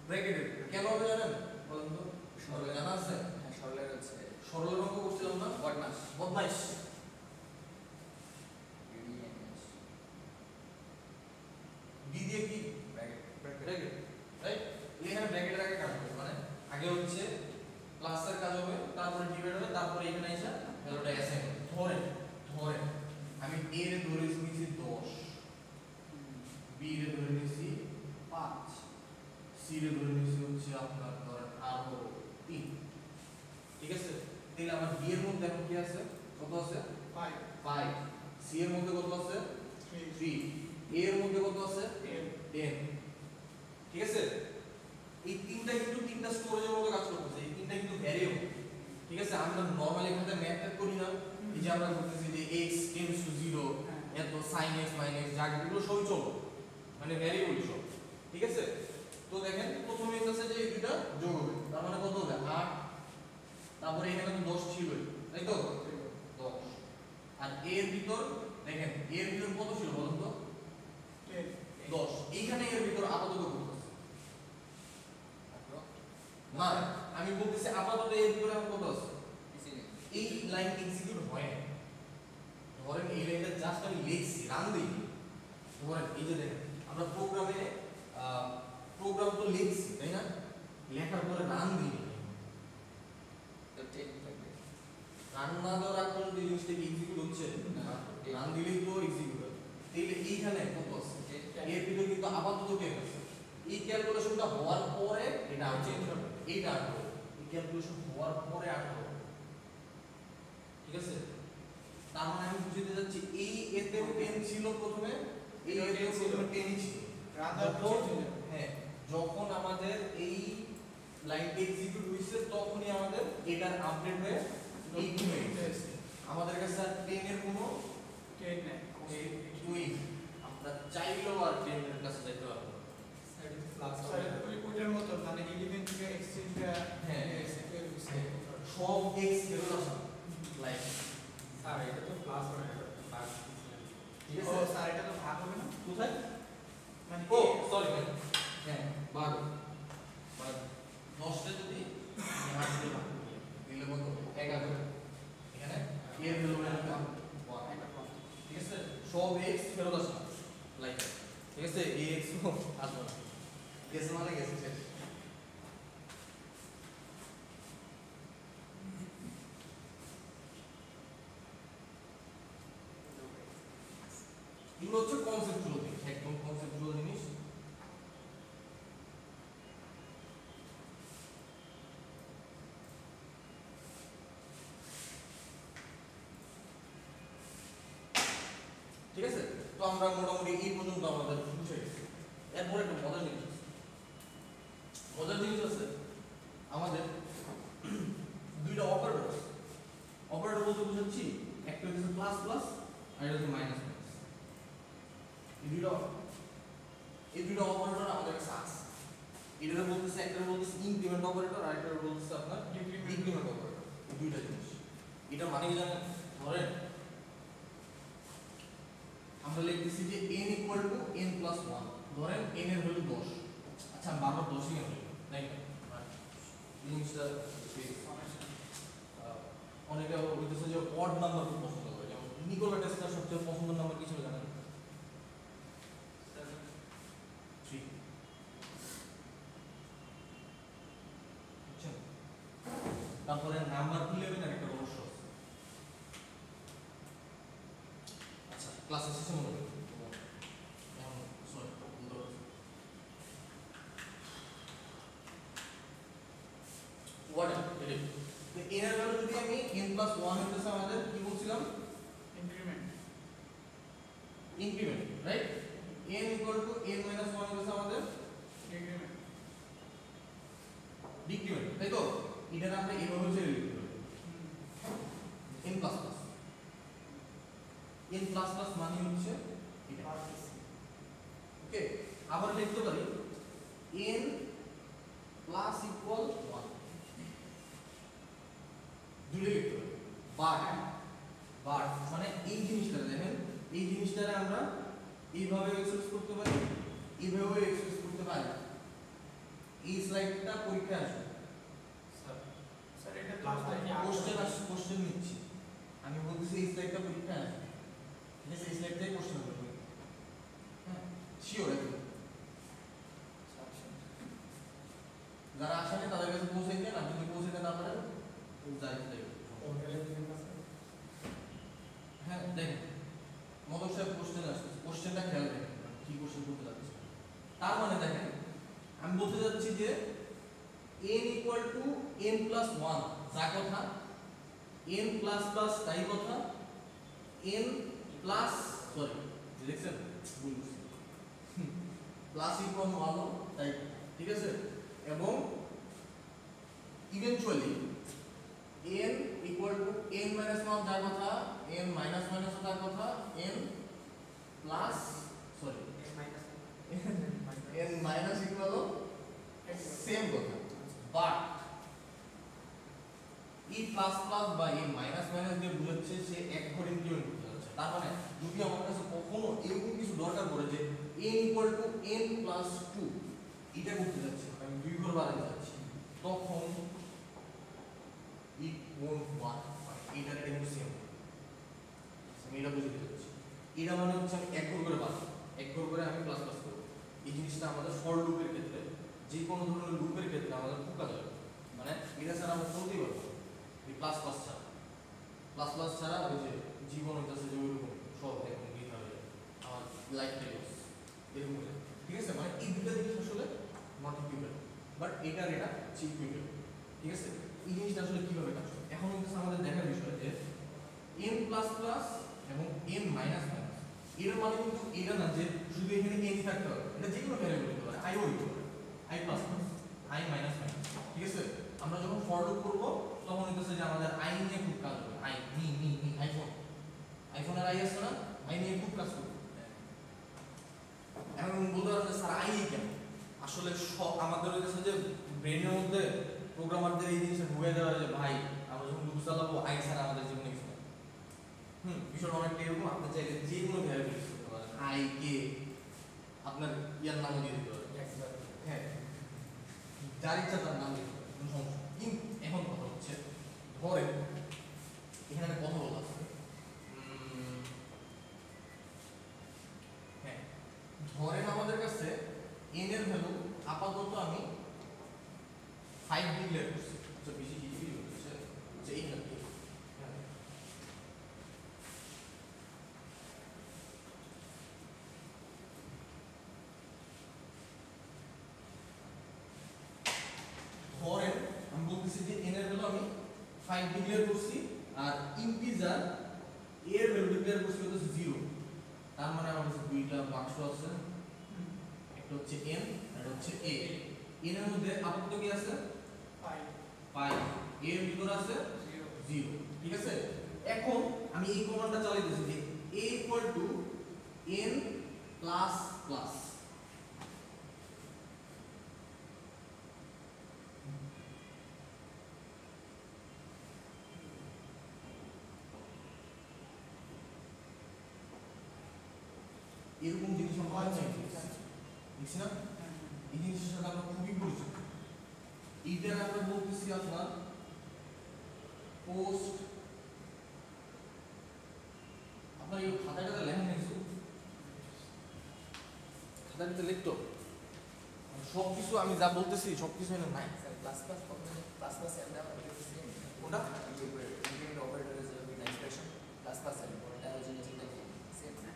S1: ব্র্যাকেটে কেন হবে জানেন বলেন তো, সরলে জানা আছে,
S2: হ্যাঁ সরলের হচ্ছে
S1: সরলের অঙ্ক করছিলাম না,
S2: বদমাস
S1: বদমাইশ, b দিয়ে কি
S2: ব্র্যাকেট
S1: ব্র্যাকেট, রাইট? এখানে ব্র্যাকেটের আগে কাজ হবে, মানে আগে হচ্ছে প্লাসের কাজ হবে, তারপরে ডিভাইড হবে, তারপরে এখানে এসে ভ্যালুটা অ্যাসাইন হবে। ধরে আমি a এর ধরে নিয়েছি 10, b এর ধরে নিয়েছি 5, c এর ধরে নিয়েছি হচ্ছে আপনার ধরেন আরো 3, ঠিক আছে? তাহলে আমার b এর মধ্যে এখন কি আছে, কত আছে 5, c এর মধ্যে কত আছে 3, a এর মধ্যে কত আছে 10, ঠিক আছে? এই তিনটা কিন্তু তিনটা স্টোরেজের মতো কাজ করতেছে, এই তিনটা কিন্তু ভ্যারিয়েবল, ঠিক আছে? আমরা নরমালি এখানে ম্যাথ করি না, এই যে আমরা করতেছি যে x টেন্ডস টু 0, এত sin x মাইনাস যা এগুলো সবই চলো, মানে ভ্যারিয়েবল সব, ঠিক আছে? তো দেখেন প্রথমে আছে যে এই দুটো যোগ হবে, তার মানে কত হবে 8, তারপরে এখানে তো 10 ছিল, তাই তো 10, আর a এর ভিতর দেখেন a এর ভিতর কত ছিল বলুন তো 10, এইখানে এর ভিতর আপাতত কত আছে না, আমি বলতেছি আপাতত এর ভিতরে আমার কত আছে, এই লাইন এক্সিকিউট হয় না, ধরেন এই লাইনটা জাস্ট আমি লিখছি রান দিই, ধরেন এই যে দেখেন আমরা প্রোগ্রাম তো লিখছি তাই না, লেখার পরে রান দিই,
S2: তো ঠিক থাকবে
S1: রান না দেওয়ার আগ পর্যন্ত এই জিনিসটা কি এক্সিকিউট হচ্ছে না, রান দিলেই তো এক্সিকিউট হবে, তাহলে এইখানে কত আছে, এর ভিতরে কিন্তু আপাতত কে আছে, এই ক্যালকুলেশনটা হওয়ার পরে এটা চেঞ্জ হবে, এইটা আট হবে, এই ক্যালকুলেশন হওয়ার পরে আট হবে, ঠিক আছে? তার মানে আমি বুঝতে যাচ্ছি এই এতেও 10 ছিল প্রথমে, এই এতেও প্রথমে 10 ছিল, হ্যাঁ যখন আমাদের এই লাইনটা এক্সিকিউট হইছে তখনই আমাদের এটার আপডেট হয়ে 18 হয়ে গেছে, আমাদের কাছে আর 10 এর কোনো কিছুই আমরা চাইলেও আর 10 এর কাছে যাইতে পারবো না,
S4: ওইটার মতো মানে 11 থেকে এক্সচেঞ্জটা
S1: হ্যাঁ সব x ফেরত আসা লাইক,
S2: স্যার এটা তো প্লাস হবে না প্লাস
S1: ঠিক
S4: ও
S1: আছে?
S4: স্যার এটা তো ভাগ হবে না
S1: কোথায়,
S4: মানে
S1: ও সরি হ্যাঁ ভাগ, মানে 10টা যদি 8 দিয়ে ভাগ করি দিলে কত 11, এখানে এর ভ্যালু হলো 1, ঠিক আছে? সব x ফেরত আসা লাইক, ঠিক আছে? এই x আসবে না, গেছে মানে গেছে শেষ। এগুলো হচ্ছে কনসেপচুয়াল জিনিস, একদম কনসেপচুয়াল জিনিস। ঠিক আছে? তো আমরা মোটামুটি এই পর্যন্ত আমাদের বুঝে গেছি। এরপরে একটা মজার জিনিস আছে, আমাদের দুইটা অপারেটর আছে, অপারেটর বলতে বুঝাচ্ছি একটা হচ্ছে প্লাস প্লাস আর একটা হচ্ছে মাইনাস মাইনাস, এই দুইটা অপারেটর আমাদের কাছে আছে, এটার বলতেছে একটা বলতেছে ইনক্রিমেন্ট অপারেটর আর একটা বলতেছে আপনার ডিক্রিমেন্ট অপারেটর, এই দুইটা জিনিস। এটা মানে কি জানেন, ধরেন আমরা লিখতেছি যে n equal to n plus 1, ধরেন n এর ভ্যালু 10, আচ্ছা আমি বারবার 10ই নেব, তাই না? জিনিসটা অনেকে আবার বলতেছে যে অড নাম্বার খুব পছন্দ করে, যেমন নিকোলা টেসলার সবচেয়ে পছন্দের নাম্বার কি ছিল জানেন? 3। বুঝছেন? তারপরে নাম্বার 11 এর একটা রহস্য আছে। আচ্ছা, ক্লাসে শেষে মনে করি এখন সরি হোয়াট এর ভ্যালু যদি আমি n প্লাস 1 হইতেছে আমাদের কি বলছিলাম,
S4: increment
S1: increment, right? n equal to n minus 1 হইতেছে আমাদের
S4: ডিক্রিমেন্ট
S1: ডিক্রিমেন্ট, তাই তো? এটা আমরা এইভাবে ছেড়ে লিখতে পারি n plus plus, n plus plus মানে হচ্ছে এটা, ওকে? আবার লিখতে পারি n প্লাস ইকুয়াল 1, দুটো লিখতে পারি। বাট মানে এই জিনিসটা দেখেন, এই জিনিসটারে আমরা এইভাবে এক্সপ্রেস করতে পারি, এইভাবে এক্সপ্রেস করতে পারি। এই স্লাইডটা পরীক্ষায় আসবে,
S4: স্যার এটা তো
S1: কোশ্চেন নিচ্ছি আমি, বলতেছি এই স্লাইডটা পরীক্ষায় আসবে, ঠিক আছে? এই স্লাইডটাই কোশ্চেন হবে, হ্যাঁ শিওর একদম। যারা আসেনি তাদের কাছে পৌঁছে দেন, আপনি যদি পৌঁছে দেন আপনারা যাই হ্যাঁ দেখেন মদক সাহেব কোশ্চেন আসছে, কোশ্চেনটা খেয়াল রাখেন কি কোশ্চেন করতে যাচ্ছে। তার মানে দেখেন আমি বলতে যাচ্ছি যে n equal to n plus 1 যা কথা, n প্লাস প্লাস তাই কথা, n প্লাস সরি দেখছেন ভুল করছি, প্লাস ইকুয়াল 1 তাই, ঠিক আছে? এবং eventually n equal to n minus 1 যার কথা, n মাইনাস মাইনাস তার কথা, n plus sorry n minus equal same কথা, বাট ই প্লাস প্লাস বা ই মাইনাস মাইনাস দিয়ে বোঝাচ্ছে সে এক ঘর ইনক্রিমেন্ট করতে যাচ্ছে। তার মানে যদি আমার কাছে কখনো এরকম কিছু দরকার পড়ে যে n equal to n plus 2 এটা করতে যাচ্ছি, আমি দুই ঘর বাড়াতে যাচ্ছি, তখন it won't work, এটা কিন্তু সেম, আমি এটা বুঝতে যাচ্ছি। এটা মানে হচ্ছে আমি এক ঘর করে বাড়াবো, এক ঘর করে আমি প্লাস প্লাস করবো। এই জিনিসটা আমাদের ফর লুপের ক্ষেত্রে, যে কোনো ধরনের লুপের ক্ষেত্রে আমাদের খুব কাজে লাগে। মানে এটা ছাড়া আমরা চলতেই পারবো, এই প্লাস প্লাস ছাড়া, প্লাস প্লাস ছাড়া ওই যে জীবন হইতেছে যে ওইরকম সব একদম গীতা হয়ে যায়, আমার লাইফ টেলস এরকম হয়ে যায়, ঠিক আছে? মানে এই দুটো জিনিস আসলে নট ইকুইভ্যালেন্ট, বাট এটা আর এটা ইকুইভ্যালেন্ট, ঠিক আছে? এই জিনিসটা আসলে কিভাবে কাজ করে এখন হচ্ছে আমাদের দেখার বিষয় যে n প্লাস প্লাস এবং n মাইনাস মাইনাস, এর মানে কিন্তু এটা না যে শুধু এখানে n থাকতে হবে, এটা যে কোনো ভ্যারিয়েবল হতে পারে, i ও হতে পারে, i plus plus, i minus minus, ঠিক আছে? আমরা যখন ফর লুপ করব তখন হইতেছে যে আমাদের i নিয়ে খুব কাজ হবে, i মি আইফোনের i আছে না, i নিয়ে খুব কাজ করবে। এখন বলতে পারেন যে স্যার i কেন, আসলে আমাদের হইতেছে যে ব্রেনের মধ্যে প্রোগ্রামারদের এই জিনিসটা ঢুকে দেওয়া যে ভাই আমরা যখন লুপ চালাবো আই ছাড়া আমাদের জীবনে কিছু নেই। বিষয়টা অনেকটা এরকম, আপনি চাইলে যে কোনো ভ্যারিয়েবল ইউজ করতে পারেন, আই কে আপনার ইয়ার নামও দিয়ে দিতে পারেন, হ্যাঁ যার ইচ্ছা তার নাম দিতে পারেন, কোনো সমস্যা নেই। কিন্তু এখন কথা হচ্ছে ধরে এখানে একটা কথা বলা আছে, হ্যাঁ ধরেন আমাদের কাছে n এর ভ্যালু আপাতত আমি 5 ডিক্লেয়ার করছি, আচ্ছা বেশি কিছু হচ্ছে যে এই নাকি ধরেন আমি বলতেছি যে n এর ভ্যালু আমি 5 ডিক্লেয়ার করছি আর ইন্টিজার a এর ভ্যালু ডিক্লেয়ার করছি হচ্ছে 0, তার মানে আমার কাছে দুইটা বাক্স আছে, একটা হচ্ছে n আর একটা হচ্ছে a, n এর মধ্যে আপাতত কি আছে 5, a এর ভিতরে আছে 0, ঠিক আছে? এখন আমি এই কমান্ডটা চালাইতেছি যে a equal two n plus plus, এরকম জিনিস আমরা দেখছি না, এই জিনিসের সাথে আমরা খুবই পরিচিত। এইটা আমরা বলতেছি আপনার পোস্ট আপনার এই খাতাটাতে লেখেন কিছু খাতাটাতে লিখতো সব কিছু আমি যা বলতেছি সব কিছু এনে নাই
S5: sir plus plus plus plus and আবার সেম
S1: কোনটা
S5: increment operator is with expression plus plus and এটা হচ্ছে যেটা সেম না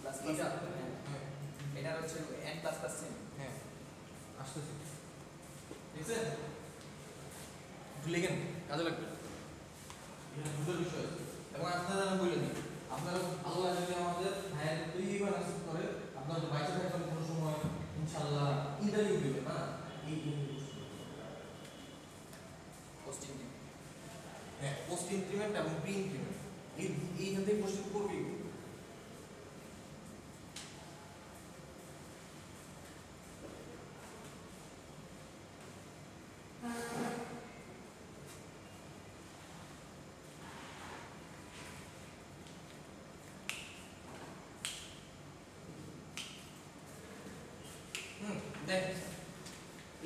S5: প্লাস প্লাস
S1: এটা
S5: এটা হচ্ছে এন প্লাস প্লাস সেম
S1: হ্যাঁ আসতেছি দেখছেন একটু লেখেন কাজে লাগবে এখানে দুটোর বিষয় আছে এবং আপনারা আমি বলে দিই আপনারা আল্লাহ যদি আমাদের হায়ার তৈরিবার আসতে করে আপনারা তো বাইরে থাকবেন কোনো সময় ইনশাআল্লাহ ইন্টারভিউ দিবেন না এই
S5: পোস্টিং
S1: হ্যাঁ পোস্ট ইনক্রিমেন্ট এবং প্রি ইনক্রিমেন্ট এইখান থেকে কোশ্চেন করবেই দেখেন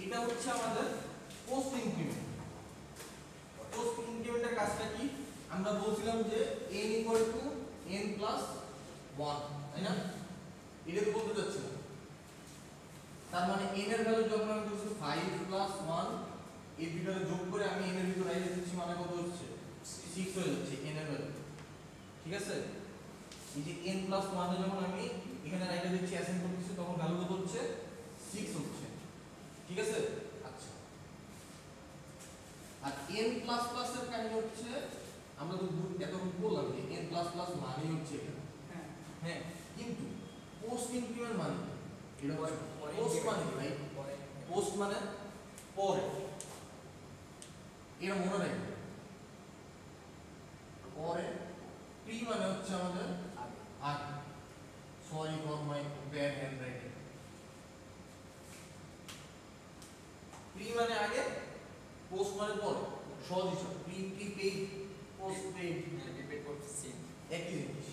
S1: এটা হচ্ছে আমাদের পোস্ট ইনক্রিমেন্ট পোস্ট ইনক্রিমেন্টের কাজটা কি আমরা বলছিলাম যে n n প্লাস 1 তাই না এটা তো বলতে চাচ্ছিলাম তার মানে n এর ভ্যালু যখন আমি বলছি 5 প্লাস 1 এর ভিতরে যোগ করে আমি n এর ভিতরে রাখতে দিচ্ছি মানে কত হচ্ছে 6 হয়ে যাচ্ছে n এর ভ্যালু ঠিক আছে এই যে n প্লাস 1 এ যখন আমি এখানে রাখতে দিচ্ছি অ্যাসাইন করতেছি তখন ভ্যালু কত হচ্ছে 6 হচ্ছে ঠিক আছে আচ্ছা আর n প্লাস প্লাস এর কাহিনী হচ্ছে আমরা তো এতক্ষণ বললাম যে n প্লাস প্লাস মানে হচ্ছে এটা
S4: হ্যাঁ
S1: হ্যাঁ কিন্তু পোস্ট ইনক্রিমেন্ট মানে কি? এটা
S5: পরে
S1: পোস্ট মানে কি ভাই
S5: পরে
S1: পোস্ট মানে পরে এটা মনে রাখবে পরে প্রি মানে হচ্ছে আমাদের
S5: আগে
S1: আগে sorry for my bad hand writing pre মানে আগে পোস্ট মানে পরে সহজ হিসাব pre prepaid post paid
S5: repeat করতে সেম
S1: একই জিনিস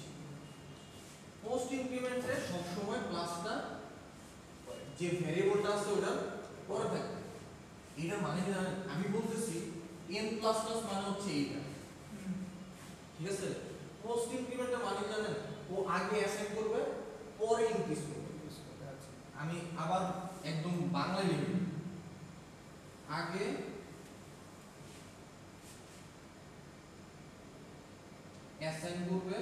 S1: পোস্ট ইনক্রিমেন্টে সব সময় প্লাসটা যে ভ্যারিয়েবলটা আছে ওটা পরে থাকবে এটার মানে কি জানেন আমি বলতেছি n প্লাস প্লাস মানে হচ্ছে এইটা ঠিক আছে পোস্ট ইনক্রিমেন্টের মানে কি জানেন ও আগে অ্যাসাইন করবে পরে ইনক্রিজ করবে আমি আবার একদম বাংলায় লিখি আগে অ্যাসাইন করবে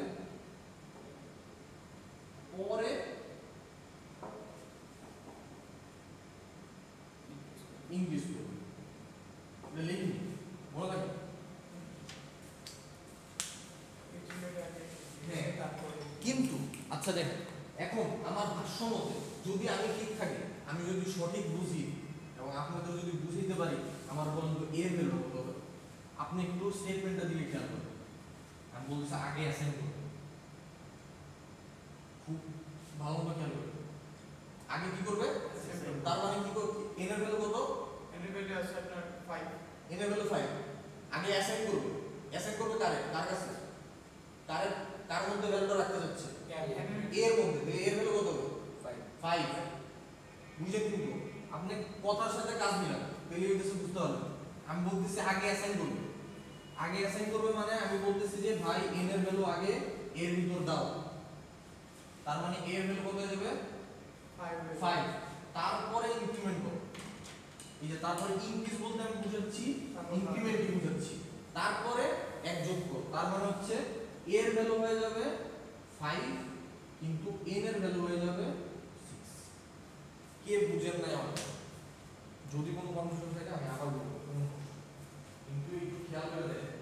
S1: পরে ইংলিশ করবে এটা লিখি মনে থাকে হ্যাঁ
S4: তারপরে
S1: কিন্তু আচ্ছা দেখেন এখন আমার ভাষ্য মতে যদি আমি ঠিক থাকি আমি যদি সঠিক বুঝি এবং আপনাদের যদি বুঝাইতে পারি আমার বলেন তো এর ভ্যালু কত হবে আপনি একটু স্টেটমেন্টটা দিলে খেয়াল করবেন আমি বলছি আগে অ্যাসাইন করবেন খুব ভালো মতো খেয়াল করবেন আগে কি করবে তার মানে কি করবে এন এর ভ্যালু কত
S4: এনিভেলে আছে আপনার 5
S1: এন এর ভ্যালু 5 আগে অ্যাসাইন করবে কারে কার কাছে কার মধ্যে ভ্যালুটা রাখতে যাচ্ছে এর মধ্যে এর ভ্যালু কত হবে 5 বুঝে কিন্তু আপনি কথার সাথে কাজ মিলান তাহলে এটা বুঝতে হবে আমি বলতেছি আগে অ্যাসাইন করবে মানে আমি বলতেছি যে ভাই n এর ভ্যালু আগে এর ভিতর দাও তার মানে এর ভ্যালু কত হয়ে যাবে 5 তারপরে ইনক্রিমেন্ট করো এই যে তারপরে ইনক্রিজ বলতে আমি বুঝাচ্ছি ইনক্রিমেন্টই বুঝাচ্ছি তারপরে এক যোগ করো তার মানে হচ্ছে এর ভ্যালু হয়ে যাবে 5 কিন্তু n এর ভ্যালু হয়ে যাবে 6 কে বুঝেন না আমার যদি কোনো কনফিউশন থাকে আমি আবার বলবো কিন্তু একটু খেয়াল করে দেখেন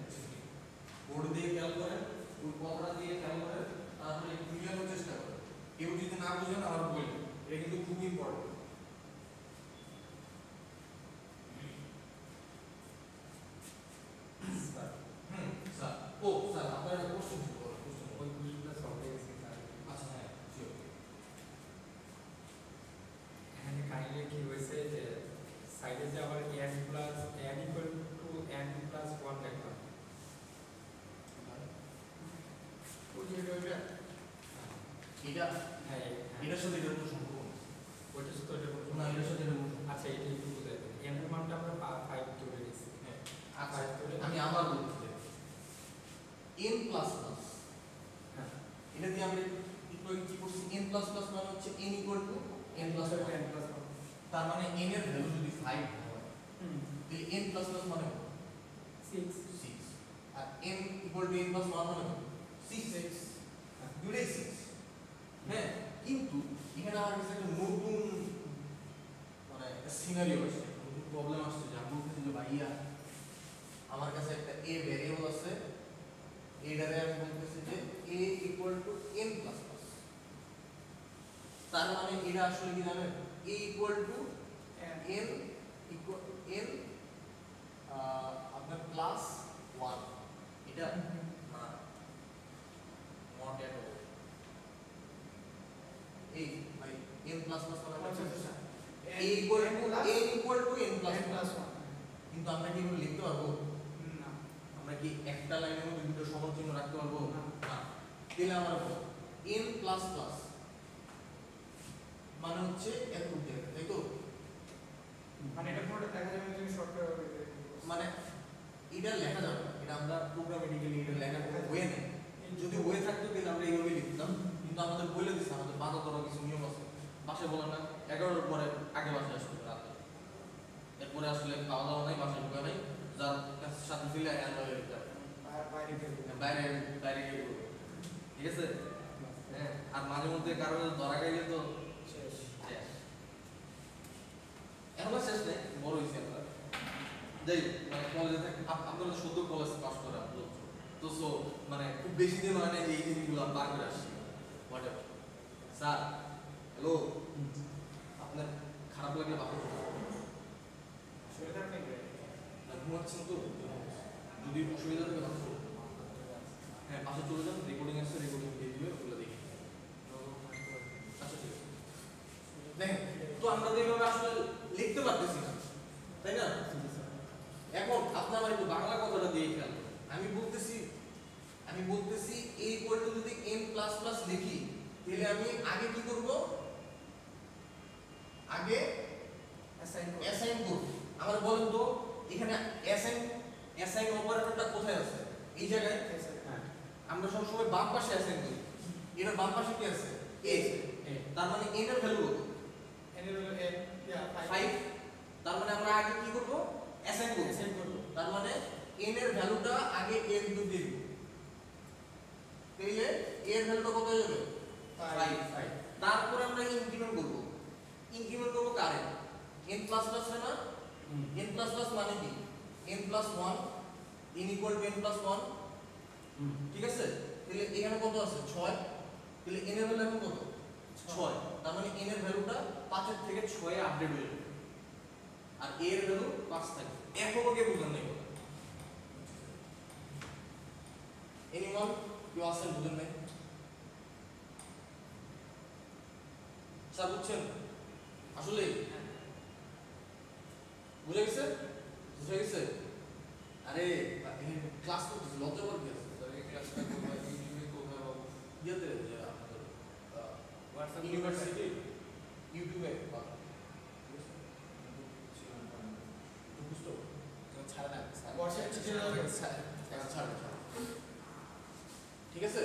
S1: বোর্ড দিয়ে খেয়াল করেন ওই কথাটা দিয়ে খেয়াল করেন তারপরে একটু মিলানোর চেষ্টা করেন কেউ যদি না বুঝেন আবার বলবেন এটা কিন্তু খুব ইম্পর্টেন্ট
S5: স্যার
S1: স্যার ও স্যার আপনার একটা প্রশ্ন ছিল
S2: ওই কুইজটা সলভ হয়ে গেছে স্যার
S1: আচ্ছা হ্যাঁ জি
S2: এখানে কাইন্ডলি কি হয়েছে যে সাইডে যে আবার n plus n equal to n plus 1 লিখলাম
S1: এটা
S2: হ্যাঁ
S1: এটার সাথে এটার কোনো সম্পর্ক নেই।
S2: ওইটা শুধু ওইটা বলবো
S1: না এটার সাথে এটার কোনো সম্পর্ক
S2: আচ্ছা এটা একটু বুঝাই দেন n এর মানটা আমরা 5 ধরে নিয়েছি
S1: নেই। হ্যাঁ আচ্ছা
S2: 5 ধরে
S1: আমি আবার বলতে চাই তার মানে n এর ভ্যালু যদি 5 হয় তাহলে n প্লাস প্লাস মানে
S4: 6
S1: 6 আর n equal to n plus 1 মানে 6 দুটোই 6 হ্যাঁ কিন্তু এখানে আমার কাছে একটা নতুন মানে সিনারিও আছে নতুন প্রবলেম আসছে যে আমি বলতেছি যে ভাইয়া আমার কাছে একটা a ভ্যারিয়েবল আছে এটারে আমি বলতেছি যে a equal two n plus plus তার মানে এটা আসলে কি জানেন a equal two n equal n আপনার প্লাস 1 এটা না নট এট অল এই ভাই n প্লাস প্লাস মানে a equal two n plus plus কিন্তু আমরা কি এগুলো লিখতে পারবো
S4: না
S1: আমরা কি একটা লাইনের মধ্যে দুটো সমান চিহ্ন রাখতে পারবো
S4: না।
S1: না তাহলে আমরা বলবো n প্লাস প্লাস মানে হচ্ছে এত জায়গা তাই তো
S4: মানে এটা পুরোটা দেখা যাবে যদি শর্টকাট হবে
S1: মানে এটা লেখা যাবে না এটা আমরা প্রোগ্রামেটিক্যালি এটা লেখার কোনো ওয়ে নেই যদি ওয়ে থাকতো তাহলে আমরা এইভাবে লিখতাম কিন্তু আমাদের বলে দিচ্ছে আমাদের বাধা করার কিছু নিয়ম আছে বাসায় বলে না 11টার পরে আগে বাসায় আসতে হবে রাতে এরপরে আসলে খাওয়া দাওয়া নাই বাসায় ঢুকা নাই যার কাছে সাথে ছিল অ্যানুয়াল লিখতে হবে
S4: বাইরে গিয়ে
S1: বাইরে বাইরে গিয়ে করবো ঠিক আছে হ্যাঁ আর মাঝে মধ্যে কারো ধরা খাইলে তো
S4: শেষ
S1: শেষ এখন আর শেষ নেই বড় হয়েছে আমরা যাই হোক, মানে কলেজে থাকি আপনারা শুধু কলেজ পাস করা লোক তো সো মানে খুব বেশি দিন হয় না যে এই জিনিসগুলো পার করে আসছি হোয়াট এভার স্যার হ্যালো আপনার খারাপ লাগলে বাসা
S4: শরীর খারাপ নেই
S1: ঘুমাচ্ছেন তো যদি অসুবিধা থাকে বাসা চলে যান। হ্যাঁ বাসা চলে যান রেকর্ডিং আছে রেকর্ডিং দিয়ে দিবে ওগুলো দেখি আচ্ছা ঠিক আছে দেখেন তো আমরা তো এইভাবে আসলে লিখতে পারতেছি না তাই না এখন আপনি আমার একটু বাংলা কথাটা দিয়ে খেয়াল করুন। আমি বলতেছি a ইকুয়াল টু যদি n প্লাস প্লাস লিখি তাহলে আমি আগে কি করব আগে অ্যাসাইন করব আমার বলেন তো এখানে অ্যাসাইন অপারেটরটা কোথায় আছে এই জায়গায় আমরা সব সময় বাম পাশে অ্যাসাইন করি এটা বাম পাশে কি আছে a তার মানে n এর ভ্যালু কত
S4: এর হলো n ইয়া
S1: 5 তার মানে আমরা আগে কি করব অ্যাসাইন করব তার মানে n এর ভ্যালুটা আগে a এর ভিতর দিয়ে দিব তাহলে a এর ভ্যালুটা কত হয়ে যাবে 5 তারপরে আমরা ইনক্রিমেন্ট করব কারে n প্লাস প্লাস না n প্লাস প্লাস মানে কি n plus 1 n equal to n plus 1 ঠিক আছে তাহলে এখানে কত আছে 6 তাহলে n এর ভ্যালু এখন কত 6 তার মানে n এর ভ্যালুটা 5 এর থেকে 6 এ আপডেট হয়ে যাবে আর a এর ভ্যালু 5 থাকবে এখনো কে বুঝেন নাই কথা এনিওয়ান কেউ আছেন বুঝেন নাই স্যার বুঝছেন আসলে বুঝে গেছে আরে ক্লাস করতেছি লজ্জা করে কি আছে স্যার এই ক্লাসটা কোথায় ইউটিউবে কোথায় পাবো ইয়েতে যে আমাদের হোয়াটসঅ্যাপ ইউনিভার্সিটি ইউটিউবে পাবো বুঝতো
S5: ছাড়া না
S4: বর্ষার ছুটি
S1: ছাড়বে ঠিক আছে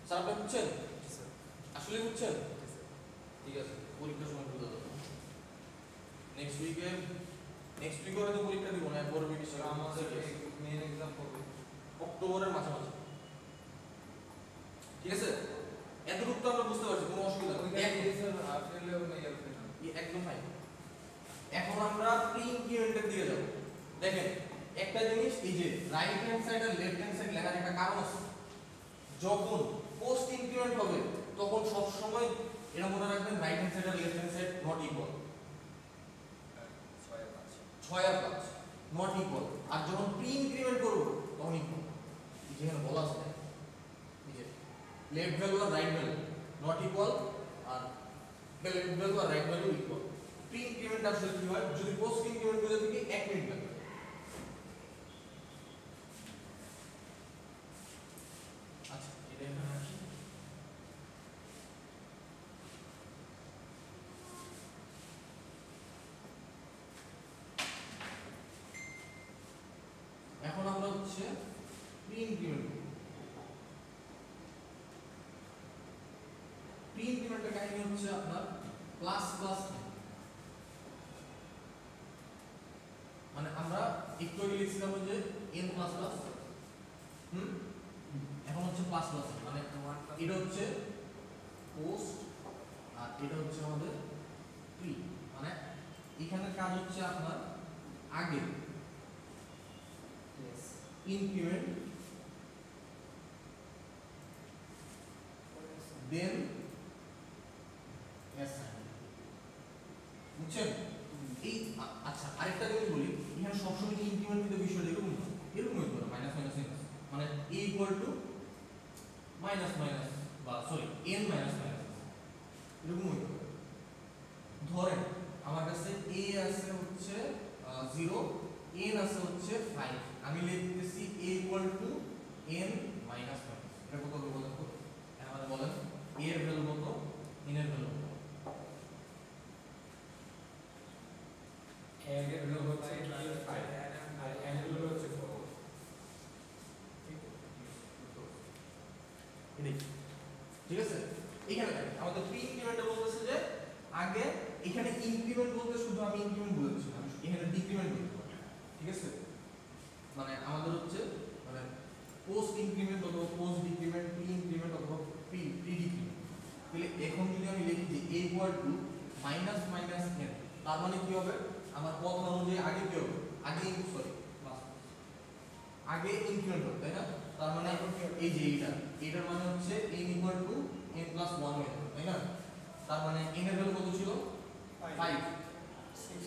S1: স্যার আপনি বুঝছেন আসলে বুঝছেন ঠিক আছে পরীক্ষার সময় বুঝা যাবে নেক্সট উইকে হয়তো পরীক্ষা দিব না এরপরে বিশেষ আমাদের মেইন এক্সাম হবে অক্টোবরের মাঝামাঝি ঠিক আছে এতটুকু তো আমরা বুঝতে পারছি কোনো অসুবিধা নেই একদম ফাইন এখন আমরা প্রি ইনক্রিমেন্টের দিকে যাব দেখেন একটা জিনিস এই যে রাইট হ্যান্ড সাইড আর লেফট হ্যান্ড সাইড লেখার একটা কারণ আছে যখন পোস্ট ইনক্রিমেন্ট হবে তখন সব সময় এটা মনে রাখবেন রাইট হ্যান্ড সাইড আর left hand side not equal 6 আর 5 নট ইকুয়াল আর যখন প্রি ইনক্রিমেন্ট করব তখন ইকুয়াল যেখানে বলা আছে এই যে লেফট ভ্যালু আর রাইট ভ্যালু নট ইকুয়াল আর লেফট ভ্যালু আর right value equal pre increment আসলে কি হয় যদি পোস্ট ইনক্রিমেন্ট বুঝে থাকি 1 মিনিট লাগবে আচ্ছা এটা এখানে আসি এখন আমরা হচ্ছে প্রি ইনক্রিমেন্ট প্রি ইনক্রিমেন্টের কাহিনী হচ্ছে আপনার প্লাস প্লাস একটু আগে লিখছিলাম যে n প্লাস প্লাস এখন হচ্ছে প্লাস প্লাস মানে এটা হচ্ছে পোস্ট আর এটা হচ্ছে আমাদের প্রি মানে এখানে কাজ হচ্ছে আপনার আগে ইনক্রিমেন্ট দেন অ্যাসাইন বুঝছেন এই আচ্ছা আরেকটা জিনিস বলি এখানে সবসময় ইনক্রিমেন্ট দিতে বিষয়টা এরকম হইতে পারে মাইনাস মাইনাস মানে a equal two minus minus বা সরি n মাইনাস মাইনাস এরকম হইতে পারে ধরেন আমার কাছে a আছে হচ্ছে 0 n আছে হচ্ছে 5 আমি লিখতেছি a equal two n minus minus এটা কত হবে বলেন তো আমাদের বলেন a এর ভ্যালু কত n এর ভ্যালু কত
S2: a এর ভ্যালু হচ্ছে 5 আর n এর ভ্যালু হচ্ছে 4
S1: ঠিক আছে এখানে দেখেন আমাদের প্রি ইনক্রিমেন্টে বলতেছে যে আগে এখানে ইনক্রিমেন্ট বলতে শুধু আমি ইনক্রিমেন্ট বলেছি আমি এখানে ডিক্রিমেন্ট বলতে পারি ঠিক আছে মানে আমাদের হচ্ছে মানে পোস্ট ইনক্রিমেন্ট অথবা পোস্ট ডিক্রিমেন্ট প্রি ইনক্রিমেন্ট অথবা প্রি ডিক্রিমেন্ট তাহলে এখন যদি আমি লিখি যে a equal two minus minus n তার মানে কি হবে আমার কথা অনুযায়ী আগে কি হবে আগে সরি আগে ইনক্রিমেন্ট হবে তাই না তার মানে এই যে এটার মানে হচ্ছে n equal to n plus 1 হয়ে যাবে তাই না তার মানে n এর ভ্যালু কত ছিল 5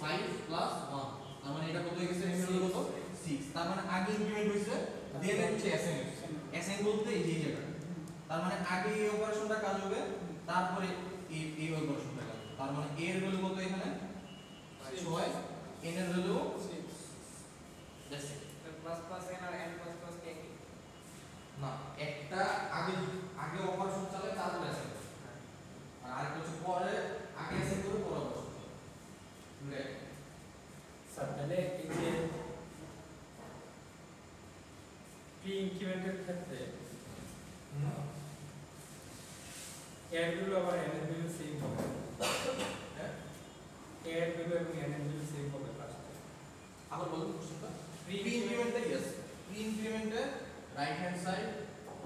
S1: 5 প্লাস 1 তার মানে এটা কত হয়ে গেছে n এর ভ্যালু কত 6 তার মানে আগে ইনক্রিমেন্ট হইছে দেন হচ্ছে অ্যাসাইন অ্যাসাইন বলতে এই যে জায়গা তার মানে আগে এই অপারেশনটা কাজ হবে তারপরে এই অপারেশনটা কাজ হবে তার মানে a এর ভ্যালু কত এখানে 6 n এর value 6 that's it
S5: plus plus n আর n প্লাস প্লাস কে কি
S1: না একটা আগে আগে অপারেশন চালায় তারপরে অ্যাসাইন আর আরেকটা হচ্ছে পরে আগে অ্যাসাইন করে পরে অপারেশন রাইট
S2: স্যার তাহলে এই যে প্রি ইনক্রিমেন্টের ক্ষেত্রে এর ভ্যালু আবার n এর ভ্যালু সেম হবে
S1: হ্যাঁ
S2: এর ভ্যালু এবং n এর ভ্যালু সেম হবে লাস্টে
S1: আবার বলুন কোশ্চেনটা
S2: প্রি
S1: প্রি ইনক্রিমেন্টে यस প্রি ইনক্রিমেন্টে right hand side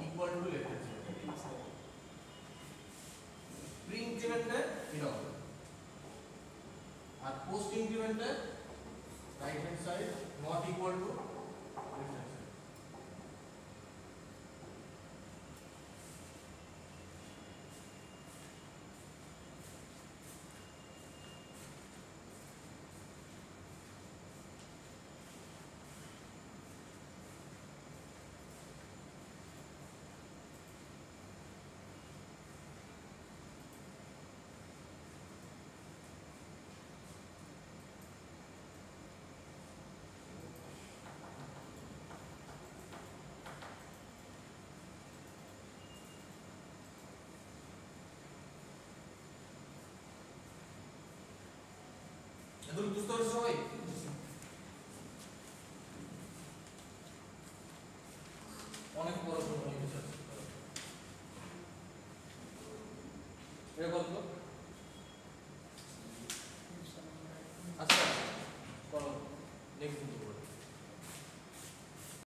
S1: equal to left hand side pre ইনক্রিমেন্টে এটা হবে আর পোস্ট ইনক্রিমেন্টে right hand side not equal to left hand side এতটুকু বুঝতে পারছো সবাই অনেক বড় প্রশ্ন হয়ে গেছে এটা কত আচ্ছা করো নেক্সট দিন